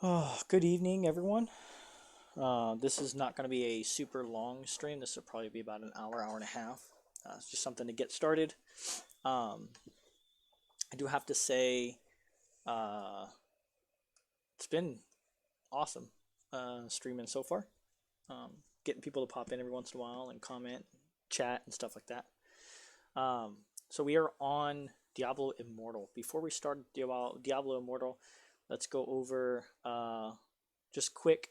Oh, good evening, everyone. This is not going to be a super long stream. This will probably be about an hour, hour and a half. It's just something to get started. Um, I do have to say, uh, it's been awesome streaming so far. Um, Getting people to pop in every once in a while and comment, chat, and stuff like that. Um, so we are on Diablo Immortal. Before we start Diablo Immortal, let's go over just quick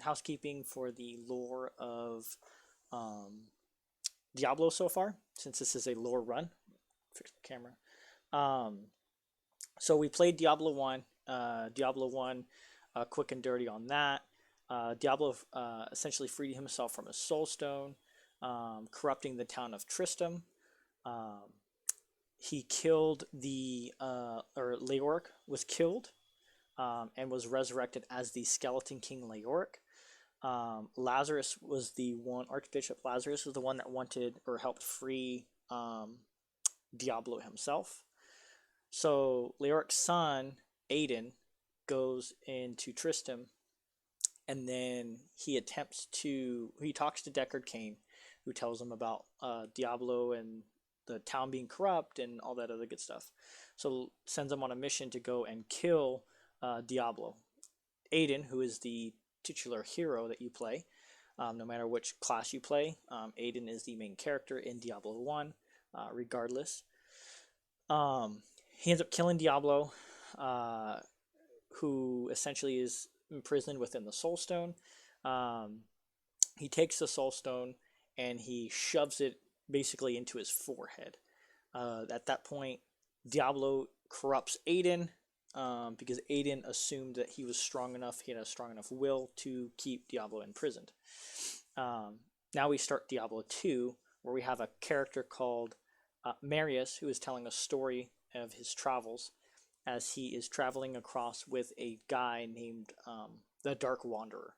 housekeeping for the lore of um, Diablo so far, since this is a lore run. Fix the camera. Um, so we played Diablo 1. Diablo 1, quick and dirty on that. Diablo essentially freed himself from his soul stone, corrupting the town of Tristram. Um, he killed or Leoric was killed and was resurrected as the Skeleton King Leoric. Lazarus was the one, Archbishop Lazarus was the one that wanted or helped free Diablo himself. So Leoric's son, Aiden, goes into Tristram, and then he talks to Deckard Cain, who tells him about Diablo and the town being corrupt and all that other good stuff. So sends him on a mission to go and kill Diablo. Aiden, who is the titular hero that you play, no matter which class you play, Aiden is the main character in Diablo 1, regardless. He ends up killing Diablo, who essentially is imprisoned within the Soul Stone. He takes the Soul Stone and he shoves it basically into his forehead. At that point, Diablo corrupts Aiden, because Aiden assumed that he was strong enough, he had a strong enough will to keep Diablo imprisoned. Now we start Diablo 2, where we have a character called Marius, who is telling a story of his travels as he is traveling across with a guy named the Dark Wanderer.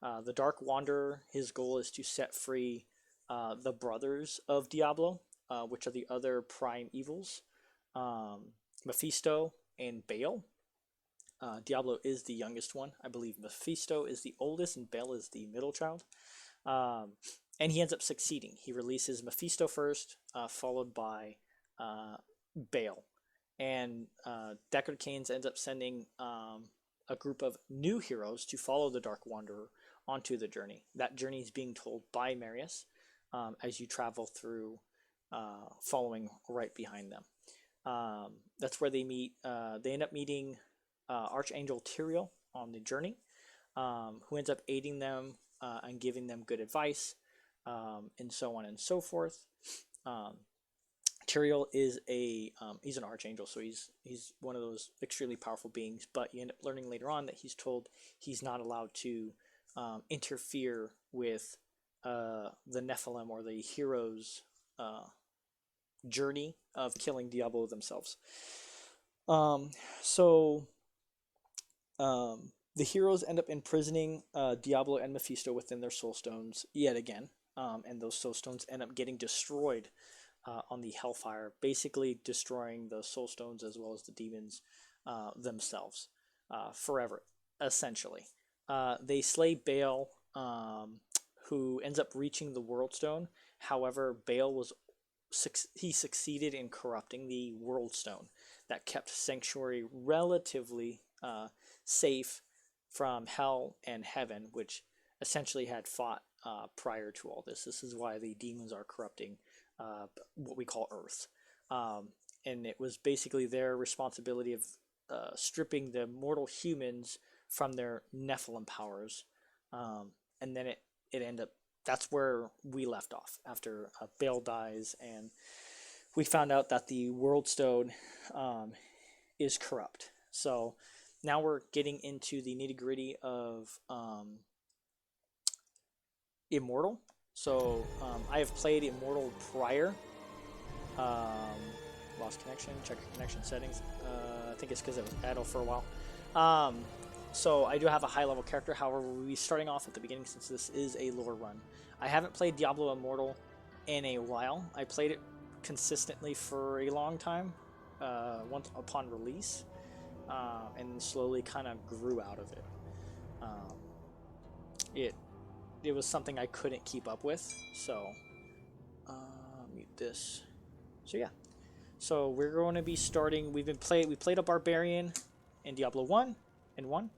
The Dark Wanderer, his goal is to set free the brothers of Diablo, which are the other prime evils, Mephisto and Baal. Diablo is the youngest one. I believe Mephisto is the oldest and Baal is the middle child. And he ends up succeeding. He releases Mephisto first, followed by Baal. And Deckard Cain ends up sending a group of new heroes to follow the Dark Wanderer onto the journey. That journey is being told by Marius as you travel through, following right behind them. That's where they meet. They end up meeting Archangel Tyrael on the journey, who ends up aiding them and giving them good advice, and so on and so forth. Tyrael is he's an archangel, so he's one of those extremely powerful beings. But you end up learning later on that he's told he's not allowed to interfere with the Nephilim or the heroes' journey of killing Diablo themselves. So the heroes end up imprisoning Diablo and Mephisto within their soul stones yet again, and those soul stones end up getting destroyed on the Hellfire, basically destroying the soul stones as well as the demons themselves forever, essentially. They slay Baal, who ends up reaching the World Stone. However, Baal he succeeded in corrupting the World Stone that kept Sanctuary relatively safe from Hell and Heaven, which essentially had fought prior to all this. This is why the demons are corrupting what we call Earth. And it was basically their responsibility of stripping the mortal humans from their Nephilim powers. And then it ended up, that's where we left off after Baal dies, and we found out that the World Stone is corrupt. So now we're getting into the nitty gritty of Immortal. So I have played Immortal prior. Lost connection. Check your connection settings. I think it's because it was idle for a while. So I do have a high level character. However, we'll be starting off at the beginning since this is a lore run. I haven't played Diablo Immortal in a while. I played it consistently for a long time, once upon release, and slowly kind of grew out of it. Um, it was something I couldn't keep up with, so mute this. So yeah, so we're going to be starting. We played a barbarian in Diablo 1 and won.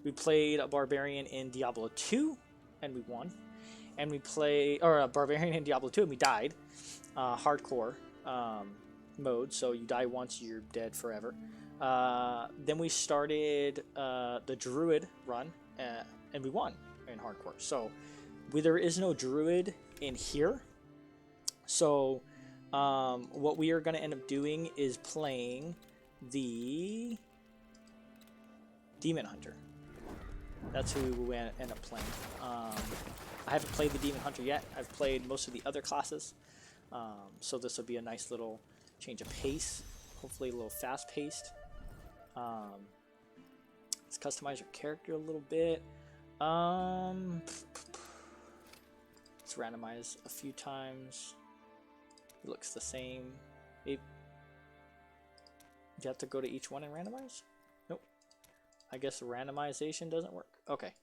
We played a barbarian in Diablo 2 and we won. And we play a barbarian in Diablo 2 and we died. Hardcore mode, so you die once, you're dead forever. Then we started the druid run and we won in hardcore. So there is no druid in here. So what we are going to end up doing is playing the demon hunter. That's who we end up playing. I haven't played the demon hunter yet. I've played most of the other classes. So this will be a nice little change of pace. Hopefully a little fast paced. Let's customize your character a little bit. Let's randomize a few times. It looks the same. Do you have to go to each one and randomize? Nope. I guess randomization doesn't work. Okay.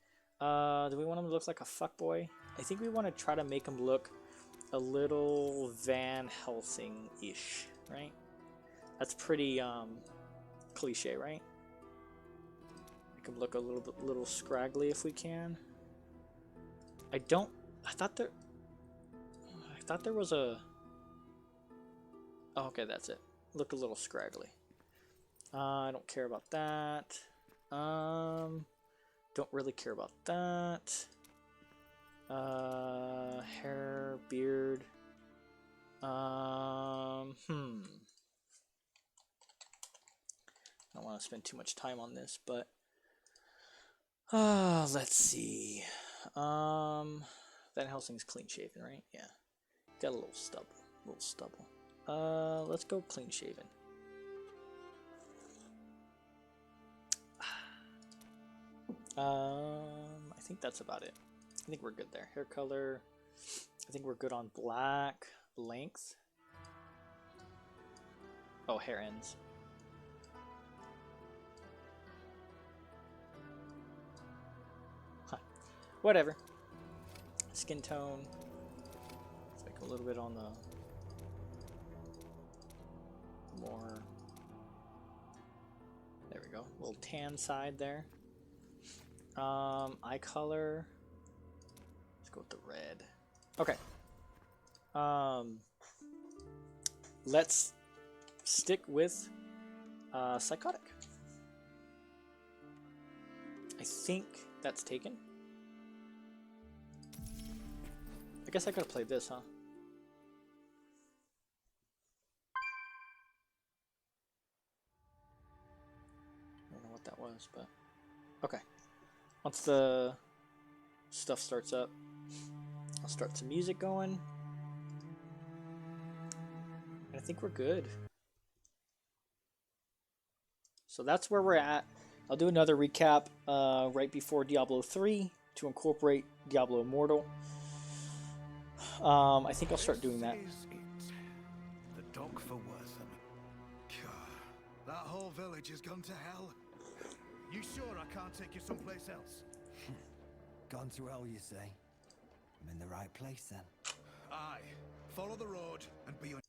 Do we want him to look like a fuckboy? I think we want to try to make him look a little Van Helsing-ish, right? That's pretty cliche, right? Make him look a little scraggly if we can. I thought there was a... Oh, okay, that's it. Look a little scraggly. I don't care about that. Don't really care about that. Hair, beard. I don't want to spend too much time on this, but let's see. Van Helsing's clean shaven, right? Yeah. Got a little stubble. Let's go clean shaven. I think that's about it. I think we're good there. Hair color. I think we're good on black. Length. Oh, hair ends. Huh. Whatever. Skin tone. Let's make a little bit on the more. There we go. A little tan side there. Eye color. Let's go with the red. Okay. Let's stick with psychotic. I think that's taken. I guess I could have played this, huh? I don't know what that was, but okay. Once the stuff starts up, I'll start some music going. And I think we're good. So that's where we're at. I'll do another recap right before Diablo 3 to incorporate Diablo Immortal. I think I'll start doing that. The dock for Wortham. That whole village has gone to hell. You sure I can't take you someplace else? Gone to hell, you say? I'm in the right place then. Aye. Follow the road and be on.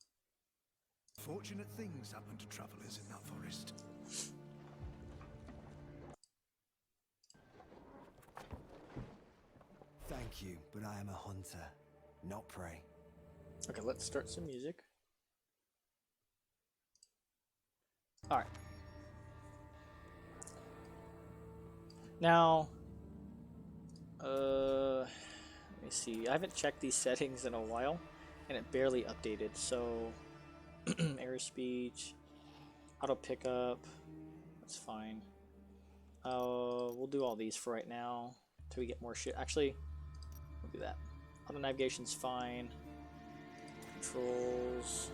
Fortunate things happen to travelers in that forest. Thank you, but I am a hunter, not prey. Okay, let's start some music. Alright. Now, let me see. I haven't checked these settings in a while, and it barely updated. So, air speech, auto pickup, that's fine. We'll do all these for right now until we get more shit. Actually, we'll do that. Auto navigation's fine. Controls,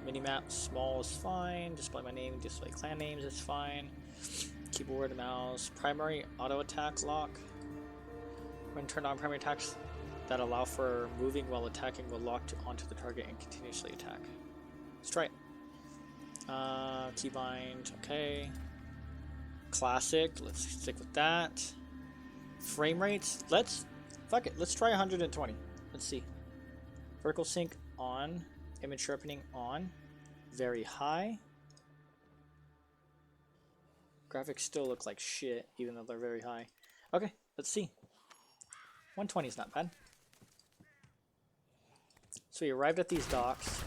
minimap, small is fine. Display my name, display clan names is fine. Keyboard and mouse. Primary auto attack lock. When turned on, primary attacks that allow for moving while attacking will lock onto the target and continuously attack. Let's try it. Keybind, okay. Classic, let's stick with that. Frame rates. Fuck it. Let's try 120. Let's see. Vertical sync on. Image sharpening on. Very high. Graphics still look like shit, even though they're very high. Okay, let's see. 120 is not bad. So we arrived at these docks.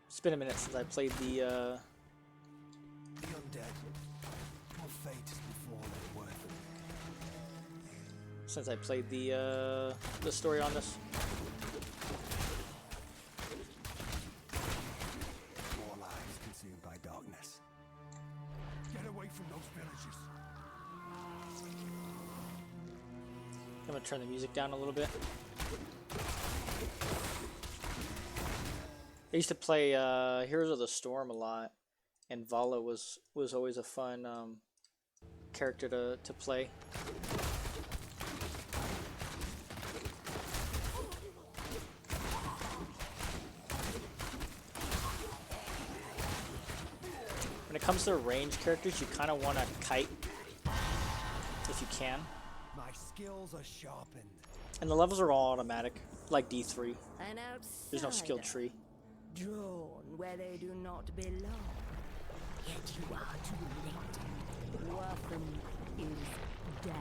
It's been a minute since I played the The undead. What fate is before them worth it? since I played the story on this. More lives consumed by darkness. Get away from those villages. I'm gonna turn the music down a little bit. I used to play Heroes of the Storm a lot, and Vala was always a fun character to play. When it comes to range characters, you kind of want to kite if you can. My skills are sharpened. And the levels are all automatic, like D3. An There's no skill outsider, tree. drawn where they do not belong. Yet you are too late. Wortham is dead.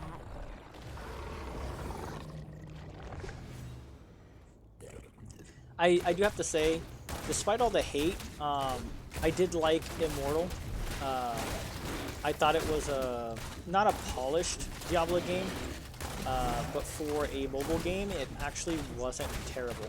I do have to say, despite all the hate, I did like Immortal. I thought it was not a polished Diablo game, but for a mobile game, it actually wasn't terrible.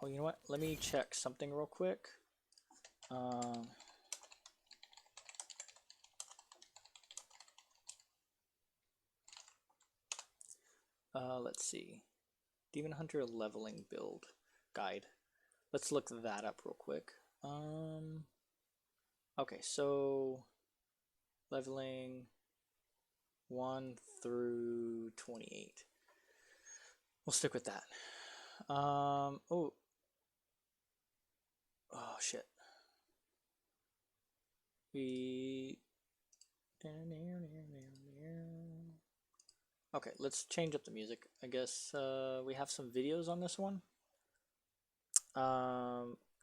Oh, you know what? Let me check something real quick. Let's see. Demon Hunter leveling build guide. Let's look that up real quick. Okay, so leveling 1 through 28. We'll stick with that. Oh shit. Okay, let's change up the music. I guess we have some videos on this one.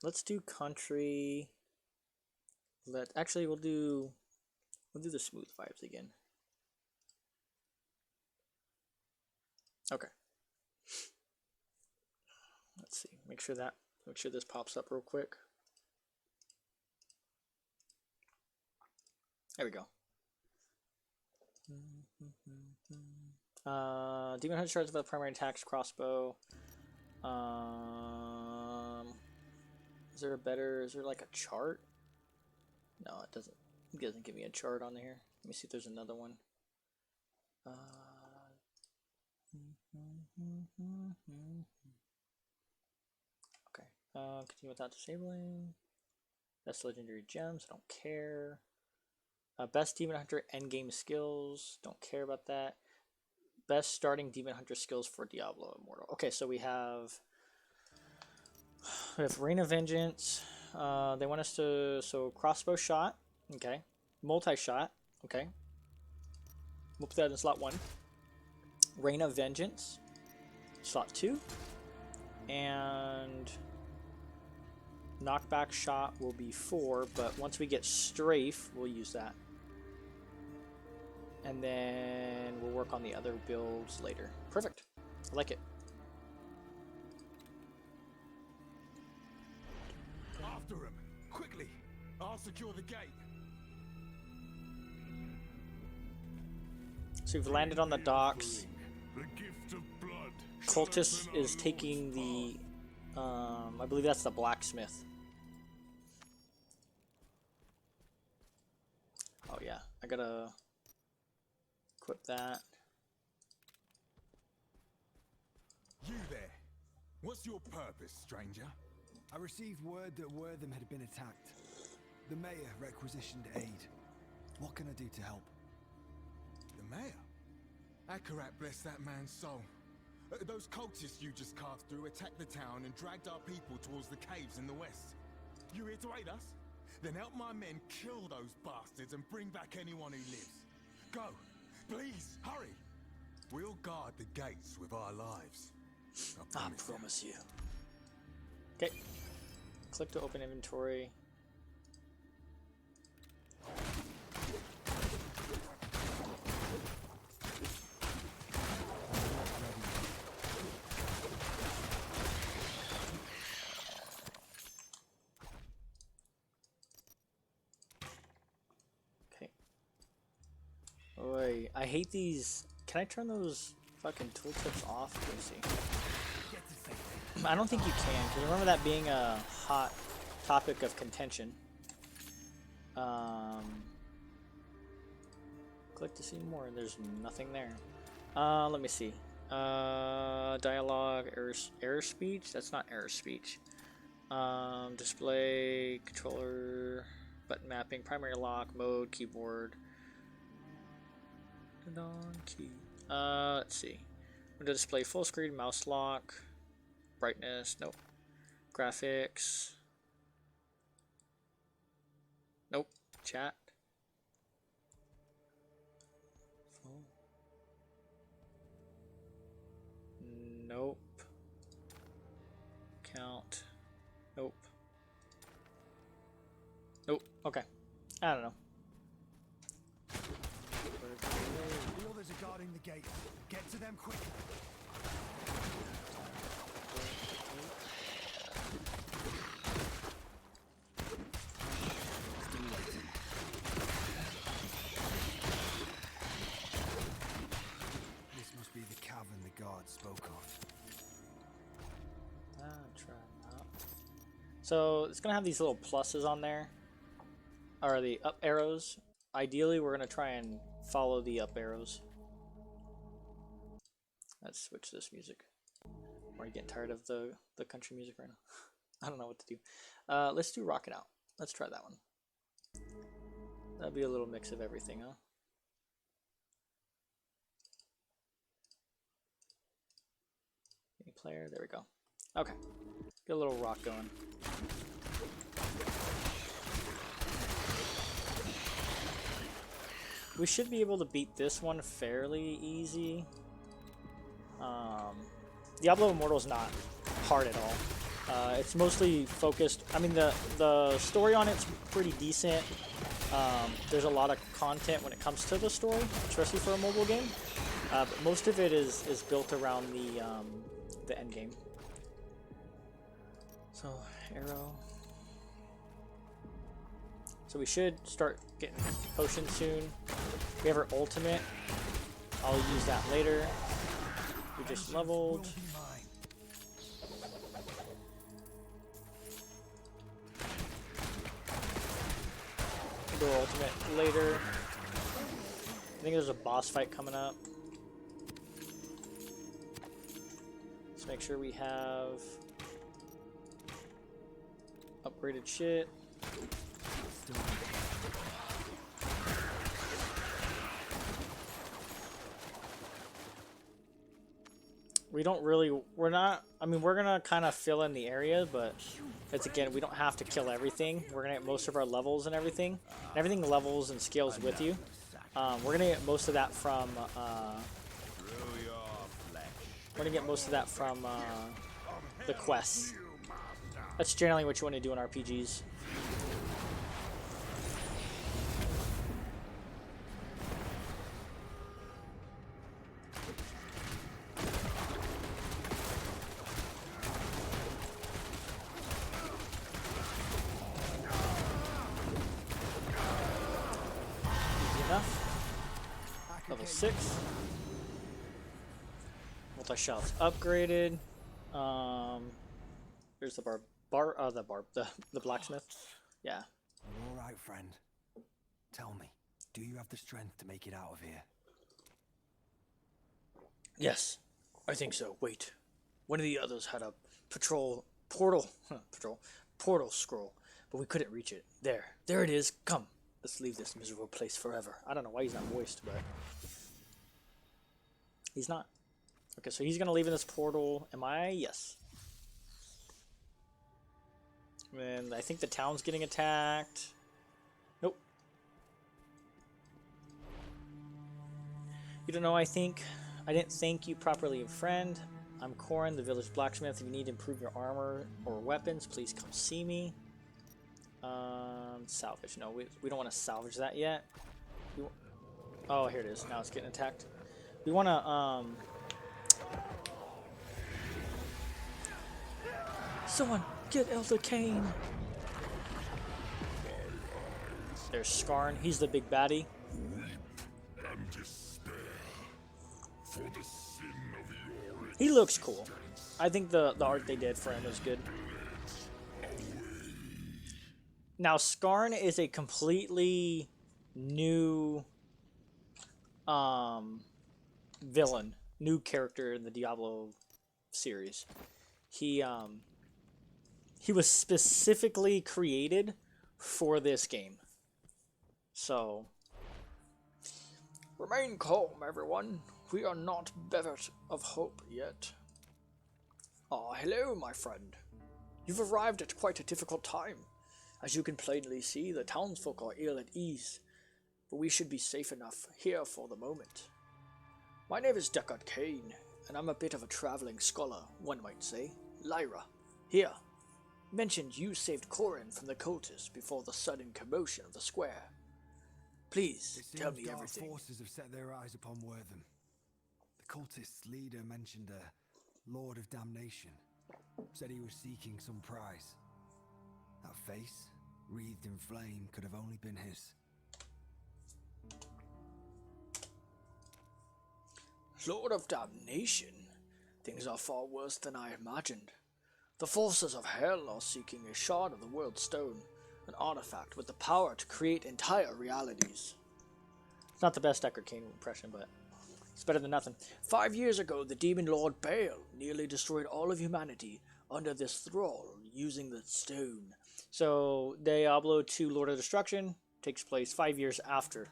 Let's do country. We'll do the smooth vibes again. Okay. Let's see. Make sure this pops up real quick. There we go. Demon Hunter starts with primary attacks, crossbow. Is there like a chart? No, it doesn't. It doesn't give me a chart on here. Let me see if there's another one. Okay. Continue without disabling. Best legendary gems. I don't care. Best Demon Hunter endgame skills. Don't care about that. Best starting Demon Hunter skills for Diablo Immortal. Okay, so we have Reign of Vengeance. They want us to crossbow shot. Okay. Multi-shot. Okay. We'll put that in slot 1. Reign of Vengeance. Slot 2. And knockback shot will be 4, but once we get strafe, we'll use that. And then we'll work on the other builds later. Perfect. I like it. After him, quickly. I'll secure the gate. So we've landed on the docks. The gift of blood. Cultist is taking the, I believe that's the blacksmith. Oh yeah, I gotta equip that. You there. What's your purpose, stranger? I received word that Wortham had been attacked. The mayor requisitioned aid. What can I do to help? The mayor? Akarat bless that man's soul. Those cultists you just carved through attacked the town and dragged our people towards the caves in the west. You here to aid us? Then help my men kill those bastards and bring back anyone who lives. Go. Please, hurry. We'll guard the gates with our lives. I promise you. Okay. Click to open inventory. Okay. Oi, I hate these. Can I turn those fucking tooltips off? Let me see. I don't think you can, because remember that being a hot topic of contention. Click to see more, and there's nothing there. Let me see. Dialogue, error speech? That's not error speech. Display, controller, button mapping, primary lock, mode, keyboard. Key. Let's see. Window display, full screen, mouse lock. Brightness, nope. Graphics, nope. Chat, phone, nope. Count, nope. Nope. Okay. I don't know. The others are guarding the gate. Get to them quickly. This must be the cavern the guard spoke of. Try that. So it's gonna have these little pluses on there, or the up arrows. Ideally, we're gonna try and follow the up arrows. Let's switch this music. Are you getting tired of the country music right now? I don't know what to do. Let's do Rock It Out. Let's try that one. That'll be a little mix of everything, huh? Any player? There we go. Okay. Get a little rock going. We should be able to beat this one fairly easy. Diablo Immortal is not hard at all. It's mostly focused. I mean, the story on it's pretty decent. There's a lot of content when it comes to the story, especially for a mobile game. But most of it is built around the end game. So arrow. So we should start getting potions soon. We have our ultimate. I'll use that later. We just leveled. We'll do our ultimate later. I think there's a boss fight coming up. Let's make sure we have upgraded shit. We don't really, we're not, I mean, we're gonna kind of fill in the area, but it's again, we don't have to kill everything. We're gonna get most of our levels and everything. Everything levels and scales with you. We're gonna get most of that from, the quests. That's generally what you want to do in RPGs. Level 6. Multi-shots upgraded. Here's the the blacksmith. Yeah. All right, friend. Tell me, do you have the strength to make it out of here? Yes, I think so. Wait, one of the others had a portal scroll. but we couldn't reach it. There it is. Come, let's leave this miserable place forever. I don't know why he's not voiced, but he's not. Okay, so he's gonna leave in this portal. Am I? Yes. And I think the town's getting attacked. Nope. You don't know, I didn't thank you properly, friend. I'm Corin, the village blacksmith. If you need to improve your armor or weapons, please come see me. Salvage. No, we don't want to salvage that yet. Oh, here it is. Now it's getting attacked. We want to, someone get Elder Kane. There's Skarn. He's the big baddie. He looks cool. I think the art they did for him was good. Now, Skarn is a completely new villain, new character in the Diablo series. He was specifically created for this game. So, remain calm, everyone. We are not bereft of hope yet. Ah, hello, my friend. You've arrived at quite a difficult time. As you can plainly see, the townsfolk are ill at ease, but we should be safe enough here for the moment. My name is Deckard Kane, and I'm a bit of a traveling scholar, one might say. Lyra, here, mentioned you saved Corin from the cultists before the sudden commotion of the square. Please, tell me everything. Forces have set their eyes upon Wortham. The cultist's leader mentioned a Lord of Damnation. Said he was seeking some prize. That face, wreathed in flame, could have only been his. Lord of Damnation? Things are far worse than I imagined. The forces of hell are seeking a shard of the World Stone, an artifact with the power to create entire realities. It's not the best Deckard Kane impression, but it's better than nothing. 5 years ago, the demon lord Baal nearly destroyed all of humanity under this thrall using the stone. So, Diablo 2 Lord of Destruction takes place 5 years after,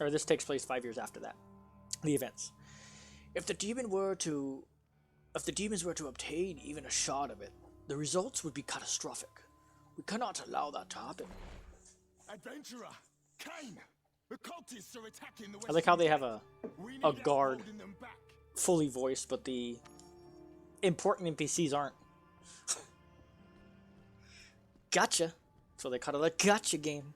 or this takes place 5 years after that, the events. If the demons were to obtain even a shard of it, the results would be catastrophic. We cannot allow that to happen. Adventurer, Kane, the cultists are attacking the I like how they have a guard fully voiced, but the important NPCs aren't. Gotcha. So they call it a gotcha game.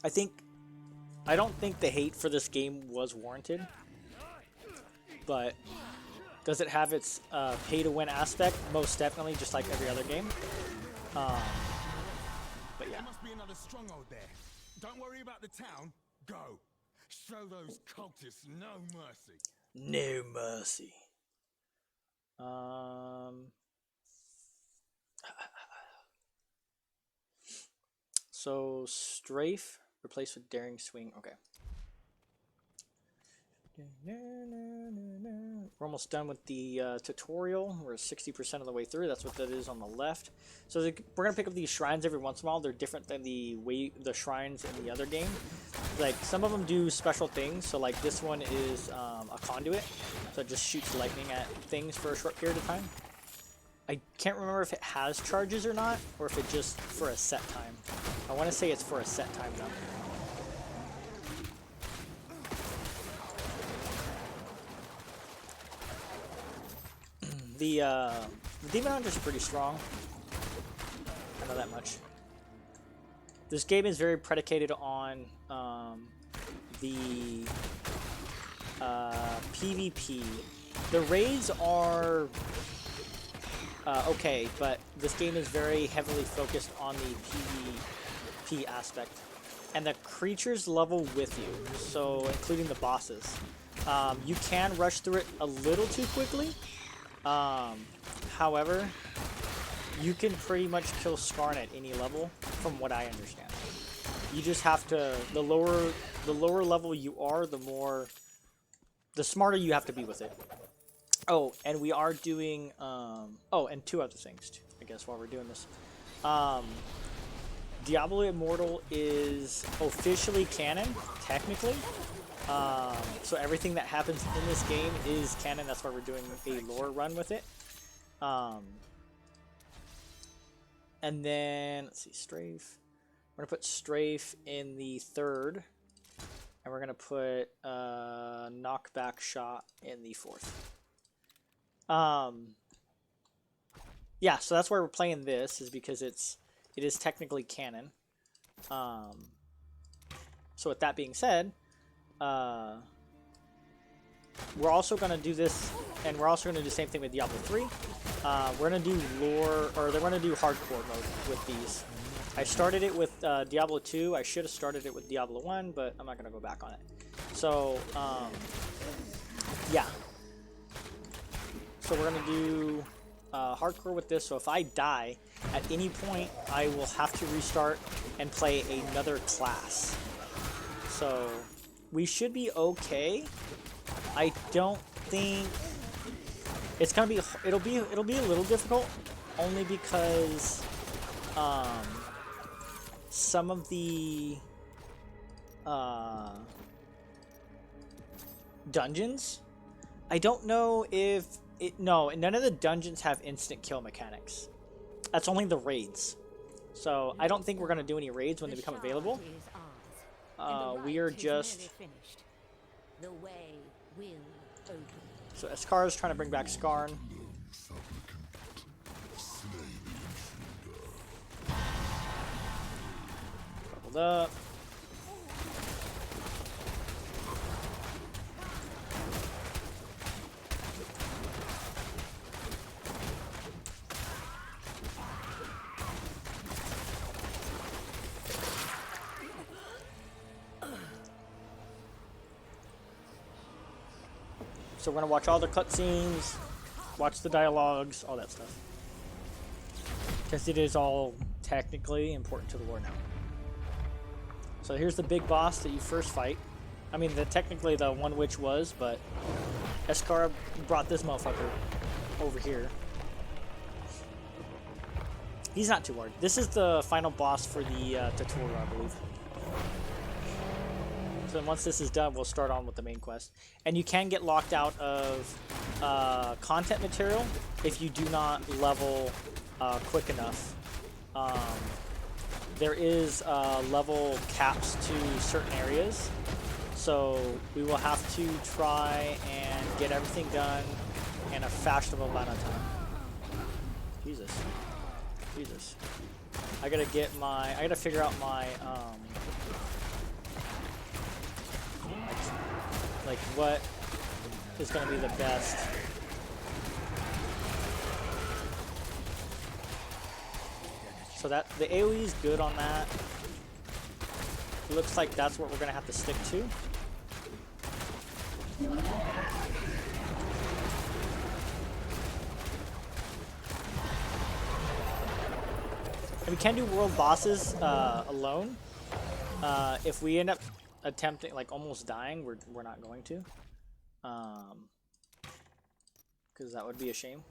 I don't think the hate for this game was warranted, but does it have its pay-to-win aspect? Most definitely, just like every other game. But yeah. There must be another stronghold there. Don't worry about the town. Go. Show those cultists no mercy. No mercy. So strafe replaced with daring swing. Okay. We're almost done with the tutorial. We're 60% of the way through. That's what that is on the left. So we're gonna pick up these shrines every once in a while. They're different than the shrines in the other game. Like some of them do special things. So like this one is a conduit, so it just shoots lightning at things for a short period of time. I can't remember if it has charges or not, or if it just for a set time. I want to say it's for a set time though. The Demon Hunters are pretty strong. I know that much. This game is very predicated on the PvP. The raids are okay, but this game is very heavily focused on the PvP aspect. And the creatures level with you, so including the bosses. You can rush through it a little too quickly. However, you can pretty much kill Skarn at any level, from what I understand. You just have to, the lower level you are, the smarter you have to be with it. Oh, and we are doing oh, and two other things too, I guess, while we're doing this. Diablo Immortal is officially canon, technically. So everything that happens in this game is canon. That's why we're doing a lore run with it. And then, let's see, Strafe. We're going to put Strafe in the third. And we're going to put Knockback Shot in the fourth. Yeah, so that's why we're playing this, is because it is technically canon. So with that being said, we're also going to do this, and we're also going to do the same thing with Diablo 3. We're going to do lore, or they're going to do hardcore mode with these. I started it with Diablo 2. I should have started it with Diablo 1, but I'm not going to go back on it. So, yeah. So we're going to do hardcore with this. So if I die, at any point, I will have to restart and play another class. So we should be okay. I don't think it's gonna be. It'll be a little difficult, only because some of the dungeons. I don't know if no, none of the dungeons have instant kill mechanics. That's only the raids. So I don't think we're gonna do any raids when they become available. We are just. The way will open. So Eskar is trying to bring back Skarn. Doubled up. So we're going to watch all the cutscenes, watch the dialogues, all that stuff. Because it is all technically important to the lore now. So here's the big boss that you first fight. I mean, technically the one witch was, but Eskar brought this motherfucker over here. He's not too hard. This is the final boss for the tutorial, I believe. So then once this is done, we'll start on with the main quest. And you can get locked out of content material if you do not level quick enough. There is level caps to certain areas. So we will have to try and get everything done in a fashionable amount of time. Jesus. Jesus. I gotta figure out my, like what is going to be the best. So that the AoE is good on that. It looks like that's what we're going to have to stick to. And we can do world bosses alone. If we end up attempting, like almost dying, we're not going to, because that would be a shame.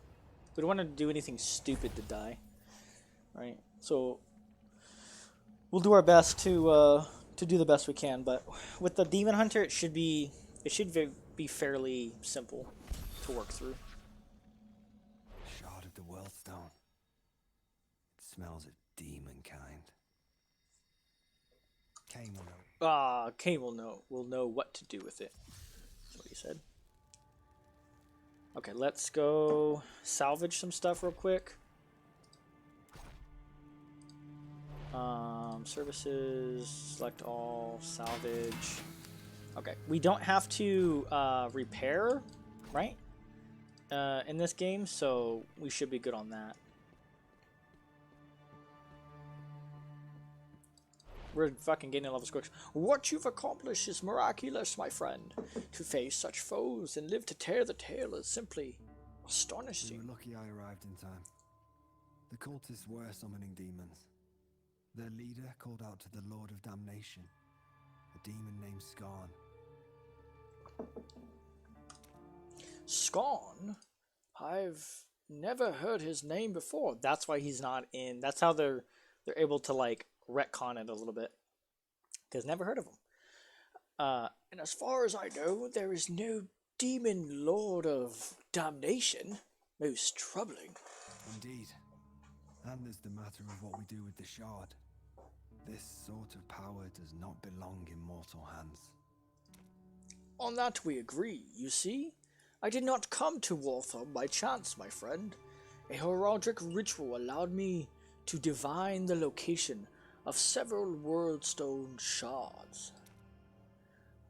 We don't want to do anything stupid to die, right? So we'll do our best to do the best we can. But with the Demon Hunter, it should be fairly simple to work through. Shard of the Worldstone. It smells of demon kind. Cain will know. Cain will know what to do with it. That's what he said. Okay, let's go salvage some stuff real quick. Services, select all, salvage. Okay, we don't have to repair, right? In this game, so we should be good on that. We're fucking gaining level scores. What you've accomplished is miraculous, my friend. To face such foes and live to tear the tale is simply astonishing. You were lucky I arrived in time. The cultists were summoning demons. Their leader called out to the Lord of Damnation, a demon named Skarn. Scorn? I've never heard his name before. That's why he's not in. That's how they're able to like retcon it a little bit. Because never heard of him. And as far as I know, there is no demon lord of damnation. Most troubling. Indeed. And there's the matter of what we do with the shard. This sort of power does not belong in mortal hands. On that we agree, you see? I did not come to Waltham by chance, my friend. A heraldic ritual allowed me to divine the location of several worldstone shards.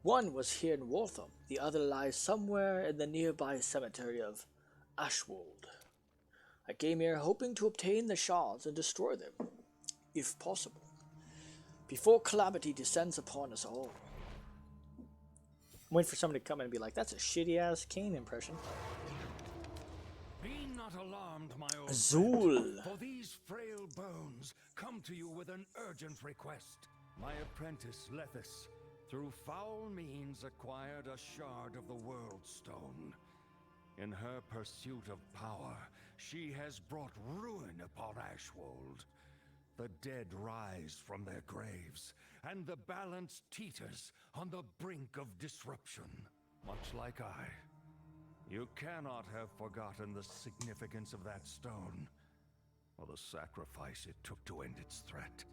One was here in Waltham, the other lies somewhere in the nearby cemetery of Ashwold. I came here hoping to obtain the shards and destroy them, if possible, before calamity descends upon us all. I'm waiting for somebody to come in and be like, that's a shitty-ass Kane impression. Be not alarmed, my old Azul. friend, for these frail bones come to you with an urgent request. My apprentice, Lethis, through foul means acquired a shard of the World Stone. In her pursuit of power, she has brought ruin upon Ashwold. The dead rise from their graves, and the balance teeters on the brink of disruption. Much like I, you cannot have forgotten the significance of that stone, or the sacrifice it took to end its threat.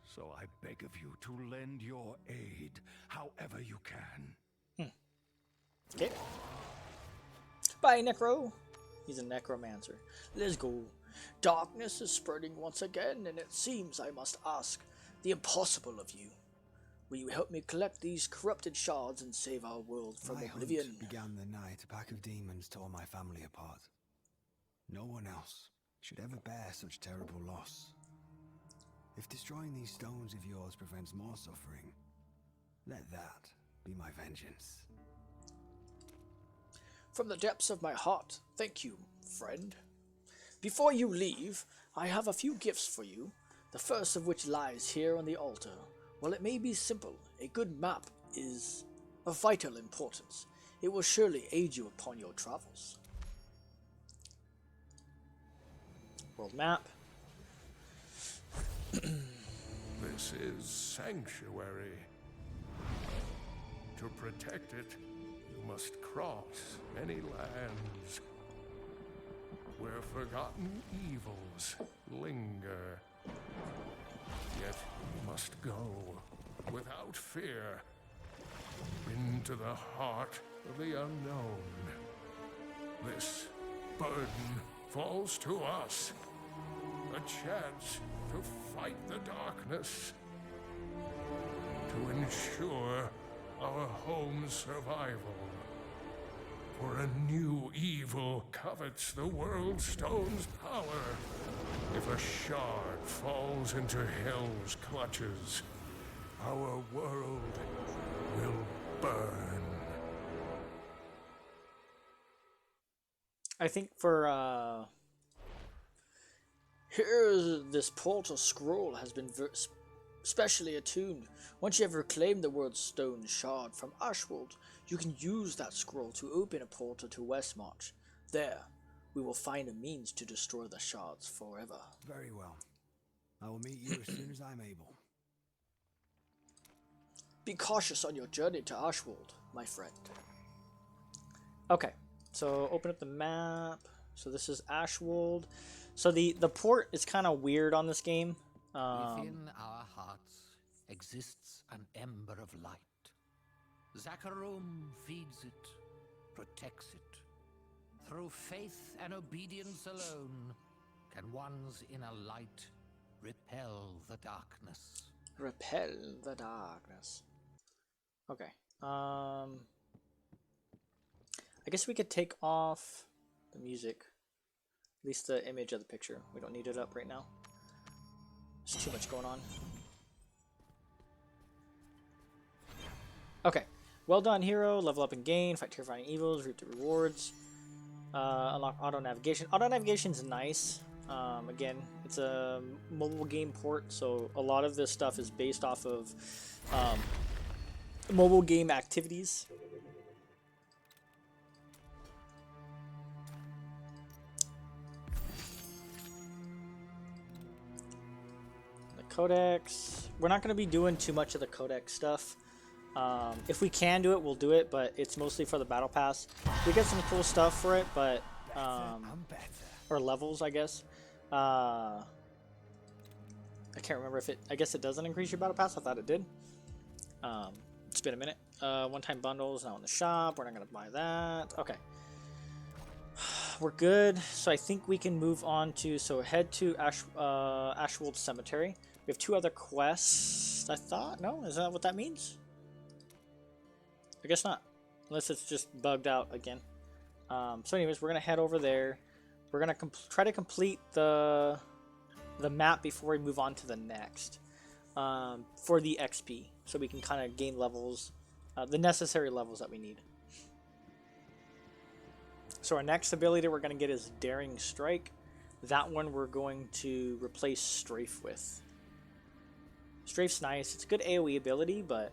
So I beg of you to lend your aid however you can. Okay. Bye, Necro. He's a necromancer. Let's go. Darkness is spreading once again, and it seems I must ask the impossible of you. Will you help me collect these corrupted shards and save our world from My oblivion? hunt began the night a pack of demons tore my family apart. No one else should ever bear such terrible loss. If destroying these stones of yours prevents more suffering, let that be my vengeance. From the depths of my heart, thank you, friend. Before you leave, I have a few gifts for you, the first of which lies here on the altar. While it may be simple, a good map is of vital importance. It will surely aid you upon your travels. World map. This is Sanctuary. To protect it, you must cross many lands where forgotten evils linger. Yet you must go without fear into the heart of the unknown. This burden falls to us. A chance to fight the darkness. To ensure our home's survival. For a new evil covets the World Stone's power. If a shard falls into Hell's clutches, our world will burn. I think for, here's this portal scroll has been specially attuned. Once you have reclaimed the World Stone shard from Ashwold, you can use that scroll to open a portal to Westmarch. There, we will find a means to destroy the shards forever. Very well. I will meet you as soon as I'm able. Be cautious on your journey to Ashwold, my friend. Okay, so open up the map. So this is Ashwold. So the port is kind of weird on this game. Within our hearts exists an ember of light. Zakharum feeds it, protects it. Through faith and obedience alone can one's inner light repel the darkness. Repel the darkness. Okay. I guess we could take off the music. At least the image of the picture. We don't need it up right now. There's too much going on. Okay. Well done, hero. Level up and gain. Fight terrifying evils. Reap the rewards. Unlock auto navigation. Auto navigation's nice. Again, it's a mobile game port, so a lot of this stuff is based off of mobile game activities. Codex. We're not going to be doing too much of the Codex stuff. If we can do it, we'll do it, but it's mostly for the Battle Pass. We get some cool stuff for it, but or levels, I guess. I can't remember if it. I guess it doesn't increase your Battle Pass. I thought it did. It's been a minute. One-time bundles now in the shop. We're not going to buy that. Okay. We're good. So I think we can move on to... So head to Ashwold Cemetery. We have 2 other quests, I thought. No? Is that what that means? I guess not. Unless it's just bugged out again. So anyways, we're going to head over there. We're going to try to complete the map before we move on to the next. For the XP. So we can kind of gain levels. The necessary levels that we need. So our next ability we're going to get is Daring Strike. That one we're going to replace Strafe with. Strafe's nice. It's a good AoE ability, but...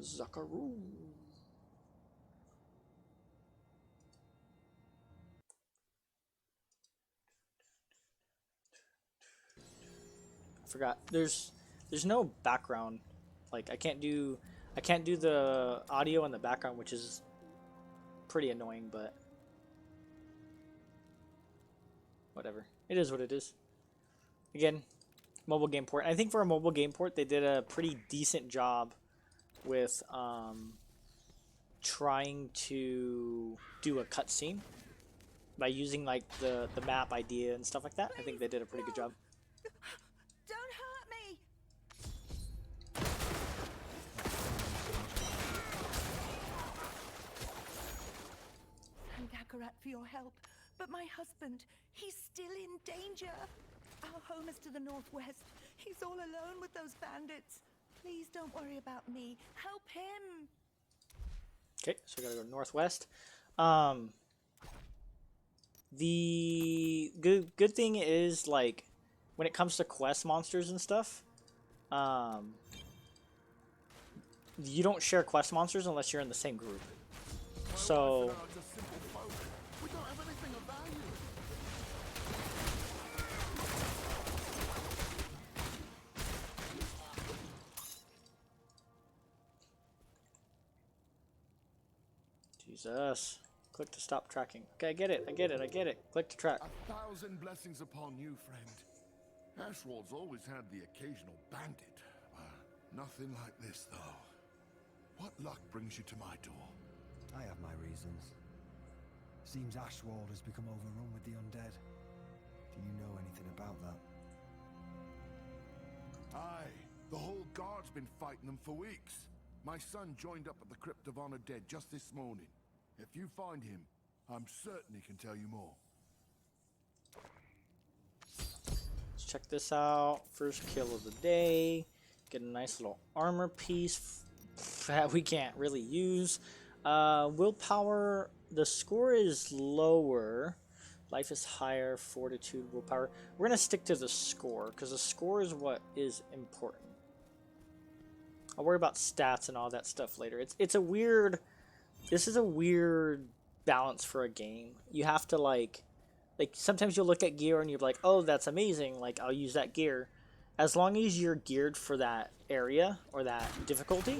Zakaroo. Forgot. There's no background. Like I can't do the audio in the background, which is pretty annoying, but whatever. It is what it is. Again, mobile game port. I think for a mobile game port, they did a pretty decent job with trying to do a cutscene by using like the map idea and stuff like that. I think they did a pretty good job. Don't hurt me! Thank Akarat for your help, but my husband, he's still in danger. Our home is to the northwest. He's all alone with those bandits. Please don't worry about me. Help him. Okay, so we gotta go northwest. The good thing is, like, when it comes to quest monsters and stuff, you don't share quest monsters unless you're in the same group. So Jesus. Click to stop tracking. Okay, I get it. I get it. I get it. Click to track. 1,000 blessings upon you, friend. Ashwold's always had the occasional bandit. Nothing like this, though. What luck brings you to my door? I have my reasons. Seems Ashwold has become overrun with the undead. Do you know anything about that? Aye, the whole guard's been fighting them for weeks. My son joined up at the Crypt of Honored Dead just this morning. If you find him, I'm certain he can tell you more. Let's check this out. First kill of the day. Get a nice little armor piece that we can't really use. Willpower, the score is lower. Life is higher. Fortitude, willpower. We're going to stick to the score because the score is what is important. I'll worry about stats and all that stuff later. It's a weird... This is a weird balance for a game. You have to like sometimes you'll look at gear and you're like, oh, that's amazing. Like, I'll use that gear. As long as you're geared for that area or that difficulty,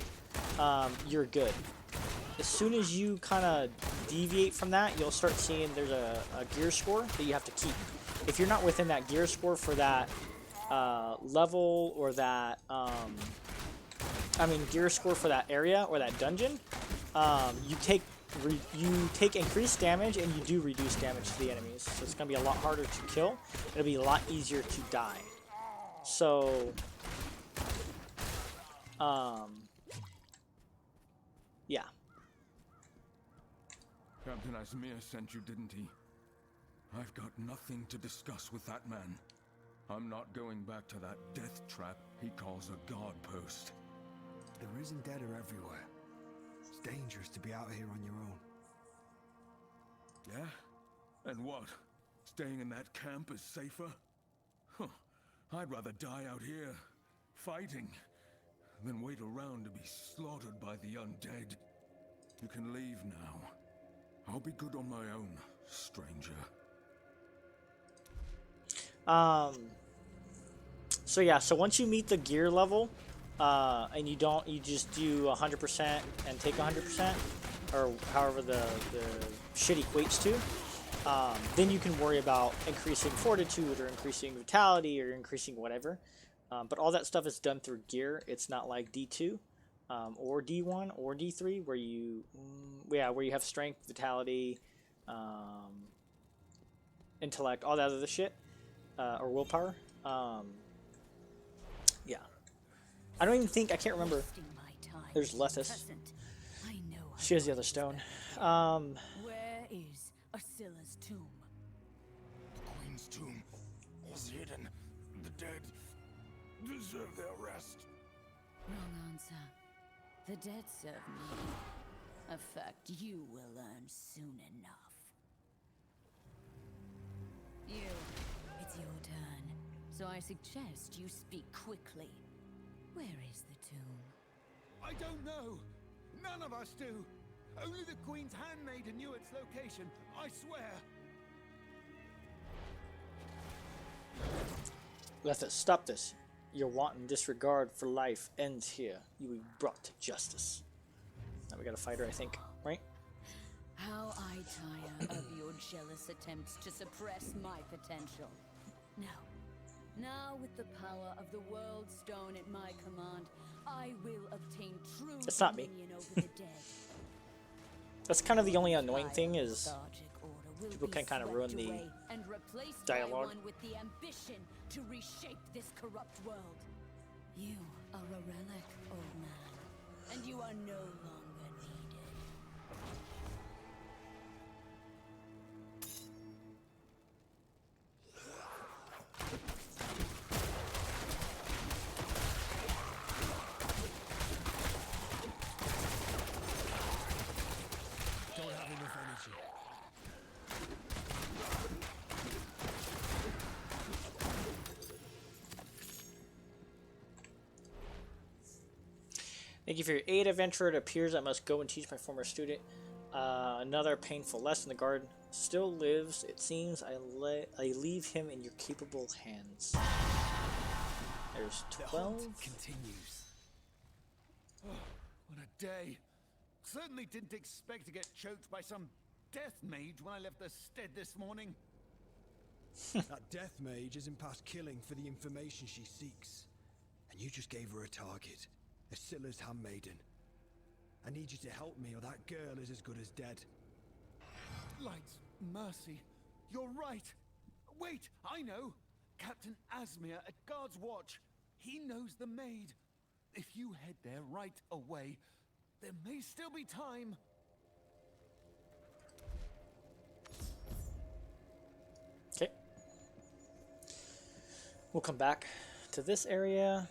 you're good. As soon as you kind of deviate from that, you'll start seeing there's a gear score that you have to keep. If you're not within that gear score for that level or that, gear score for that area or that dungeon, you take increased damage and you do reduce damage to the enemies. So it's going to be a lot harder to kill. It'll be a lot easier to die. So, yeah. Captain Asmir sent you, didn't he? I've got nothing to discuss with that man. I'm not going back to that death trap he calls a guard post. There is undead everywhere. It's dangerous to be out here on your own. Yeah? And what? Staying in that camp is safer? Huh. I'd rather die out here, fighting, than wait around to be slaughtered by the undead. You can leave now. I'll be good on my own, stranger. So yeah, so once you meet the gear level, and you just do 100% and take 100%, or however the shit equates to, then you can worry about increasing fortitude or increasing vitality or increasing whatever. But all that stuff is done through gear. It's not like D2 or D1 or D3 where you have strength, vitality, intellect, all that other shit, or willpower. Yeah. I don't even think, I can't remember. There's Lethis. She has the other stone. Where is Asila's tomb? The Queen's tomb is hidden. The dead deserve their rest. Wrong answer. The dead serve me. A fact you will learn soon enough. It's your turn. So I suggest you speak quickly. Where is the tomb? I don't know. None of us do. Only the Queen's handmaiden knew its location. I swear. Lethis, stop this. Your wanton disregard for life ends here. You will be brought to justice. Now we got a fighter, I think, right? How I tire of your jealous attempts to suppress my potential. Now with the power of the World Stone at my command, I will obtain true dominion over the dead. That's kind of the only annoying thing is people can kind of ruin the and replace dialogue. with the ambition to reshape this corrupt world. You are a relic, old man, and you are no longer needed. Don't have enough energy. Thank you for your aid, adventurer. It appears I must go and teach my former student another painful lesson. The guard still lives. It seems I leave him in your capable hands. There's 12. Continues. Oh, what a day. Certainly didn't expect to get choked by some death mage when I left the stead this morning. That death mage isn't past killing for the information she seeks. And you just gave her a target. Asila's handmaiden. I need you to help me or that girl is as good as dead. Light, mercy. You're right. Wait, I know. Captain Asmir at Guard's Watch. He knows the maid. If you head there right away, there may still be time. Okay. We'll come back to this area.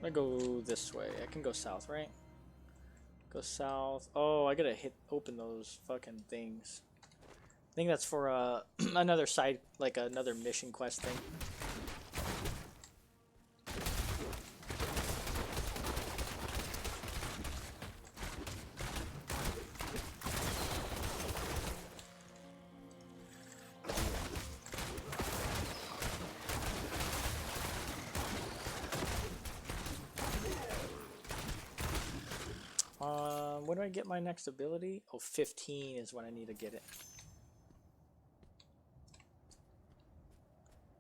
I'm gonna go this way. I can go south, right? Go south. Oh, I gotta open those fucking things. I think that's for another side, like another mission quest thing. When do I get my next ability? Oh, 15 is when I need to get it.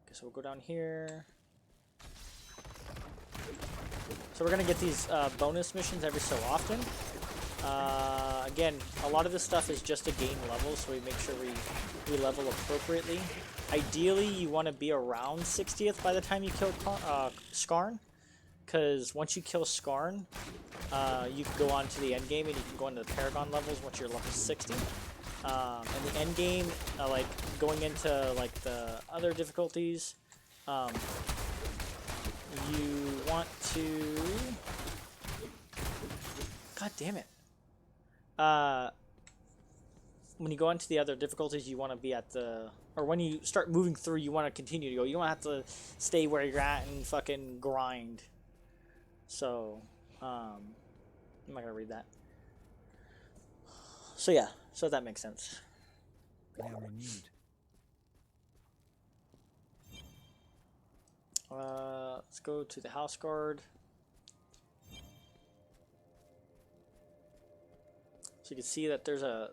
Okay, so we'll go down here. So we're gonna get these bonus missions every so often. Again, a lot of this stuff is just to gain levels, so we make sure we level appropriately. Ideally, you want to be around 60th by the time you kill Skarn, because once you kill Skarn, you can go on to the end game and you can go into the Paragon levels once you're level 60. And the end game, like going into like the other difficulties, you want to. God damn it. when you go into the other difficulties, you want to be at the, or when you start moving through, you want to continue to go. You don't have to stay where you're at and fucking grind. So, I'm not gonna read that. So yeah, so that makes sense. I am renewed. Let's go to the house guard. So you can see that there's a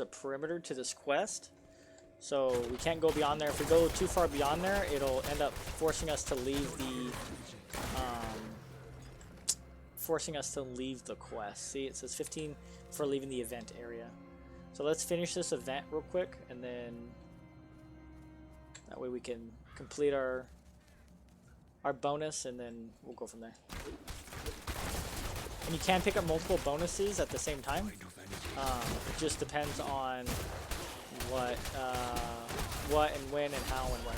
perimeter to this quest. So we can't go beyond there. If we go too far beyond there, it'll end up forcing us to leave the quest. See, it says 15 for leaving the event area. So let's finish this event real quick, and then that way we can complete our bonus, and then we'll go from there. And you can pick up multiple bonuses at the same time. It just depends on what and when and how and where.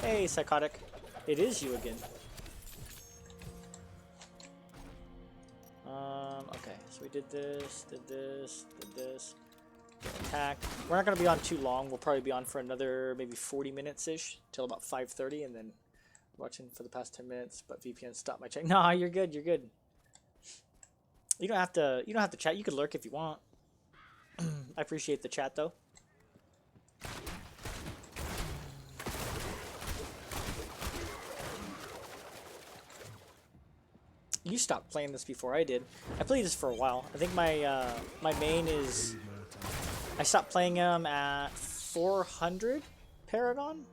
Hey, Psychotic. It is you again. Okay, so we did this, did this, did this. Attack. We're not going to be on too long. We'll probably be on for another maybe 40 minutes-ish, till about 5:30, and then watching for the past 10 minutes, but VPN stopped my check. Nah, you're good, you're good. You don't have to chat. You could lurk if you want. I appreciate the chat though. You stopped playing this before I did. I played this for a while. I think my my main is, I stopped playing him at 400 Paragon.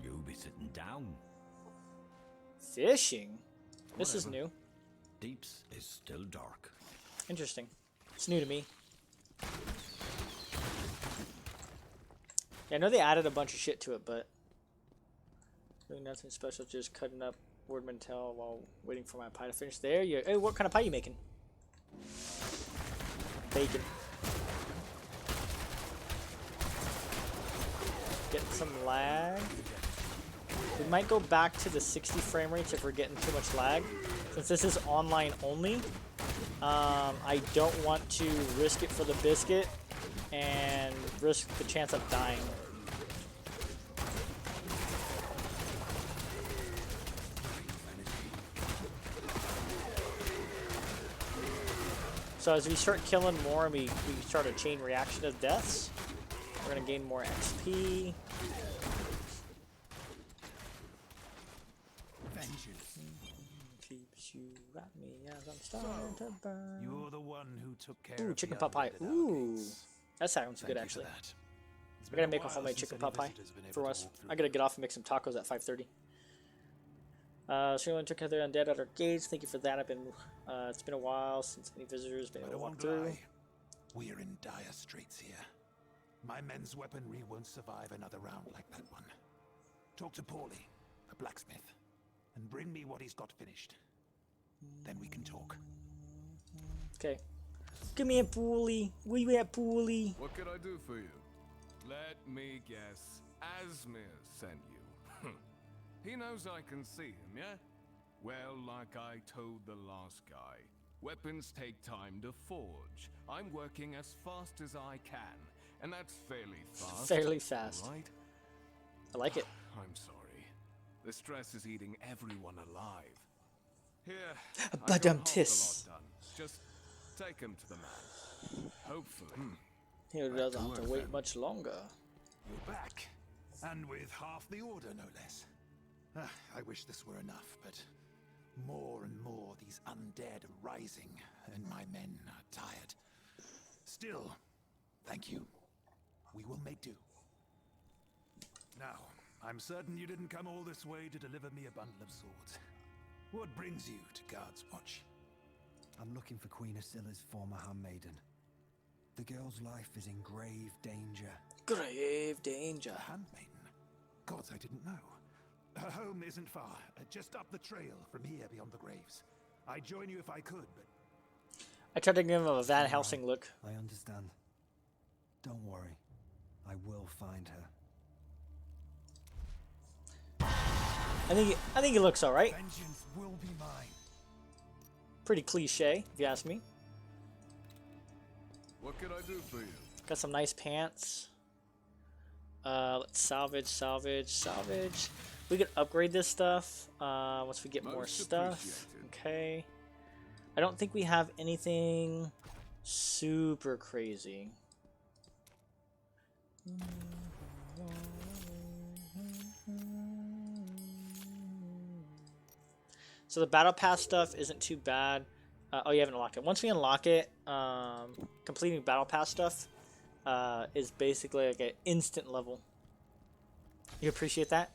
You'll be sitting down. Fishing? This is new. Deeps is still dark. Interesting. It's new to me. Yeah, I know they added a bunch of shit to it, but doing nothing special, just cutting up Wordman Tail while waiting for my pie to finish. There you. Hey, what kind of pie you making? Bacon. Getting some lag. We might go back to the 60 frame rates if we're getting too much lag. Since this is online only, I don't want to risk it for the biscuit and risk the chance of dying. So as we start killing more and we start a chain reaction of deaths, we're going to gain more XP. Keeps you at me as I'm starting to burn. You're the one who took care Ooh, of chicken the pot pie. undead Ooh, outlays. that sounds Thank good you actually. for that. It's I been gotta a make a while homemade since chicken any pot pie visitor's been able for to us. walk through I gotta get off and make some tacos at 5:30. Sherlin took care of their undead at our gates. Thank you for that. I've been, it's been a while since any visitors been But able I to walk won't through. lie. We're in dire straits here. My men's weaponry won't survive another round like that one. Talk to Paulie, a blacksmith, and bring me what he's got finished. Then we can talk. Okay. Come here, Poolie. Where you at, Poolie? What could I do for you? Let me guess. Asmir sent you. He knows I can see him, yeah? Well, like I told the last guy, weapons take time to forge. I'm working as fast as I can, and that's fairly fast. Fairly fast. Right? I like it. I'm sorry. The stress is eating everyone alive. Here, But I've got half the tis. lot done. Just take him to the man. Hopefully. He doesn't have to wait much longer. You're back. And with half the order, no less. I wish this were enough, but more and more these undead are rising, and my men are tired. Still, thank you. We will make do. Now, I'm certain you didn't come all this way to deliver me a bundle of swords. What brings you to Guard's Watch? I'm looking for Queen Asilla's former handmaiden. The girl's life is in grave danger. Grave danger. A handmaiden? Gods, I didn't know. Her home isn't far, just up the trail from here beyond the graves. I'd join you if I could, but I tried to give him a Van Helsing look. I understand. Don't worry. I will find her. I think he looks all right. vengeance will be mine. Pretty cliche, if you ask me. What can I do for you? Got some nice pants. Let's salvage. We could upgrade this stuff once we get more stuff. Okay. I don't think we have anything super crazy. So the battle pass stuff isn't too bad. Oh, you haven't unlocked it. Once we unlock it, completing battle pass stuff is basically like an instant level. You appreciate that?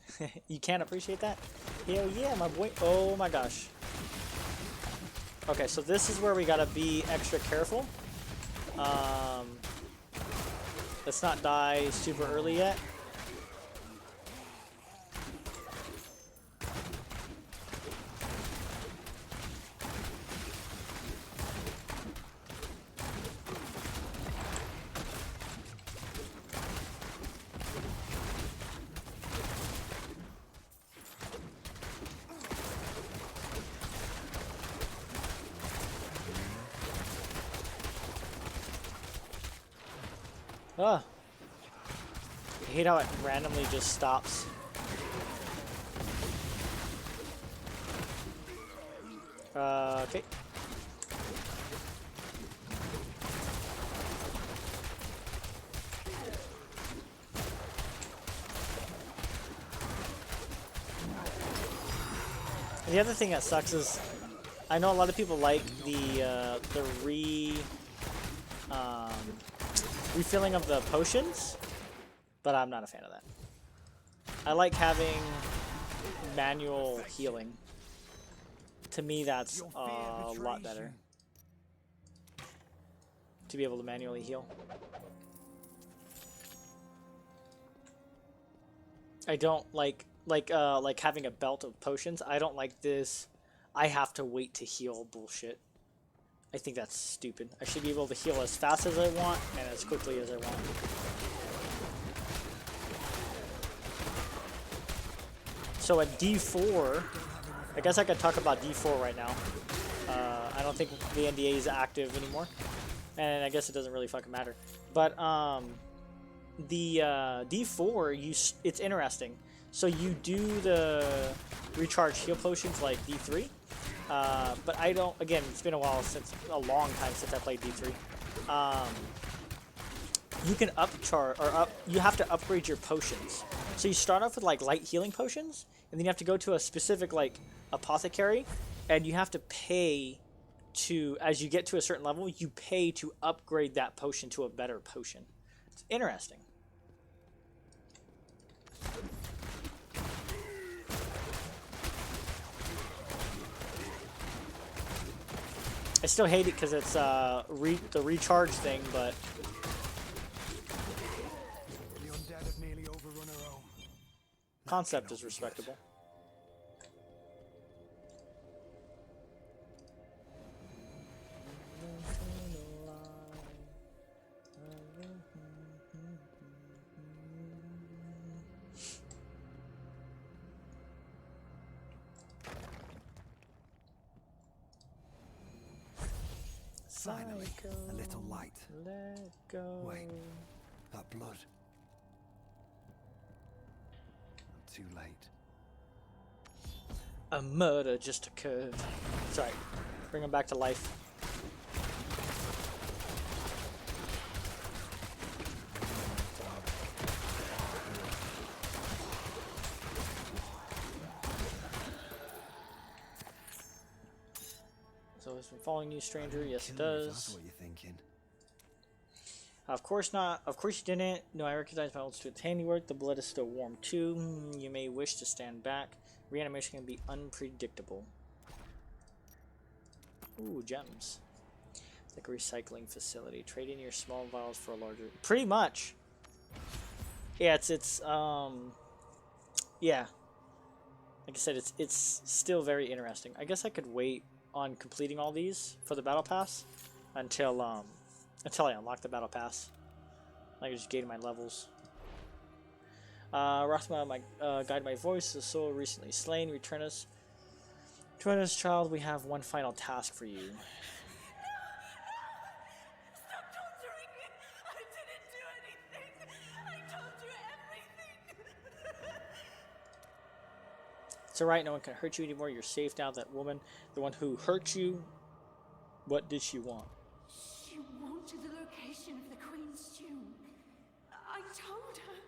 You can appreciate that? Hell yeah, my boy. Oh my gosh. Okay, so this is where we gotta be extra careful. Let's not die super early yet. Ah. I hate how it randomly just stops. Okay. The other thing that sucks is I know a lot of people like the refilling of the potions, but I'm not a fan of that. I like having manual healing. To me, that's a lot better. To be able to manually heal. I don't like having a belt of potions. I don't like this. I have to wait to heal bullshit. I think that's stupid. I should be able to heal as fast as I want and as quickly as I want. So at D4, I guess I could talk about D4 right now. I don't think the NDA is active anymore, and I guess it doesn't really fucking matter. But the D4, it's interesting. So you do the recharge heal potions like D3. But I don't, again, it's been a long time since I played D3. You can you have to upgrade your potions. So you start off with like light healing potions, and then you have to go to a specific like apothecary, and you have to pay to, as you get to a certain level, you pay to upgrade that potion to a better potion. It's interesting. I still hate it because it's the recharge thing, but The undead have nearly overrun our own. concept is respectable. Finally, a little light. Let go. Wait, that blood. Too late. A murder just occurred. Sorry, bring him back to life. So it's been following you, stranger. Yes, it does. That's what you're thinking. Of course not. Of course you didn't. No, I recognize my old student's handiwork. The blood is still warm too. You may wish to stand back. Reanimation can be unpredictable. Ooh, gems. It's like a recycling facility. Trade in your small vials for a larger. Pretty much. Yeah, yeah. Like I said, it's still very interesting. I guess I could wait on completing all these for the battle pass until I unlock the battle pass. I can just gain my levels. Rathma, guide my voice, the soul recently slain. Return us, child. We have one final task for you. Stop torturing me! I didn't alright, no one can hurt you anymore. You're safe now. That woman, the one who hurt you, what did she want? She wanted the location of the Queen's tomb. I told her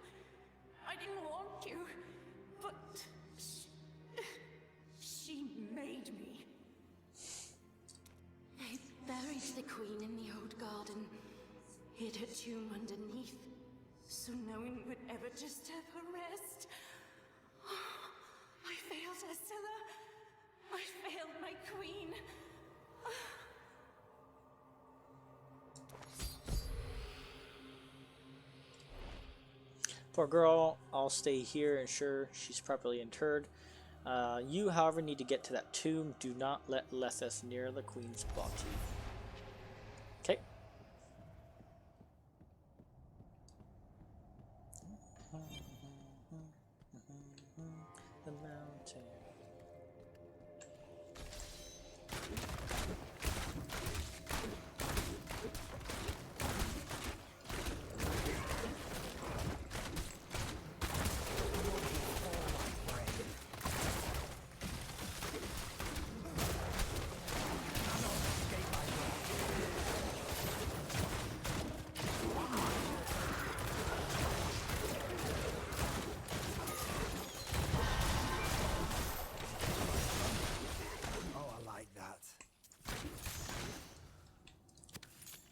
I didn't want you, but she made me. They buried the Queen in the old garden, hid her tomb underneath, so no one would ever disturb her rest. I failed Ursula. I failed my queen. Poor girl, I'll stay here, ensure she's properly interred. You, however, need to get to that tomb. Do not let Letheth near the Queen's body. Okay. The mountain.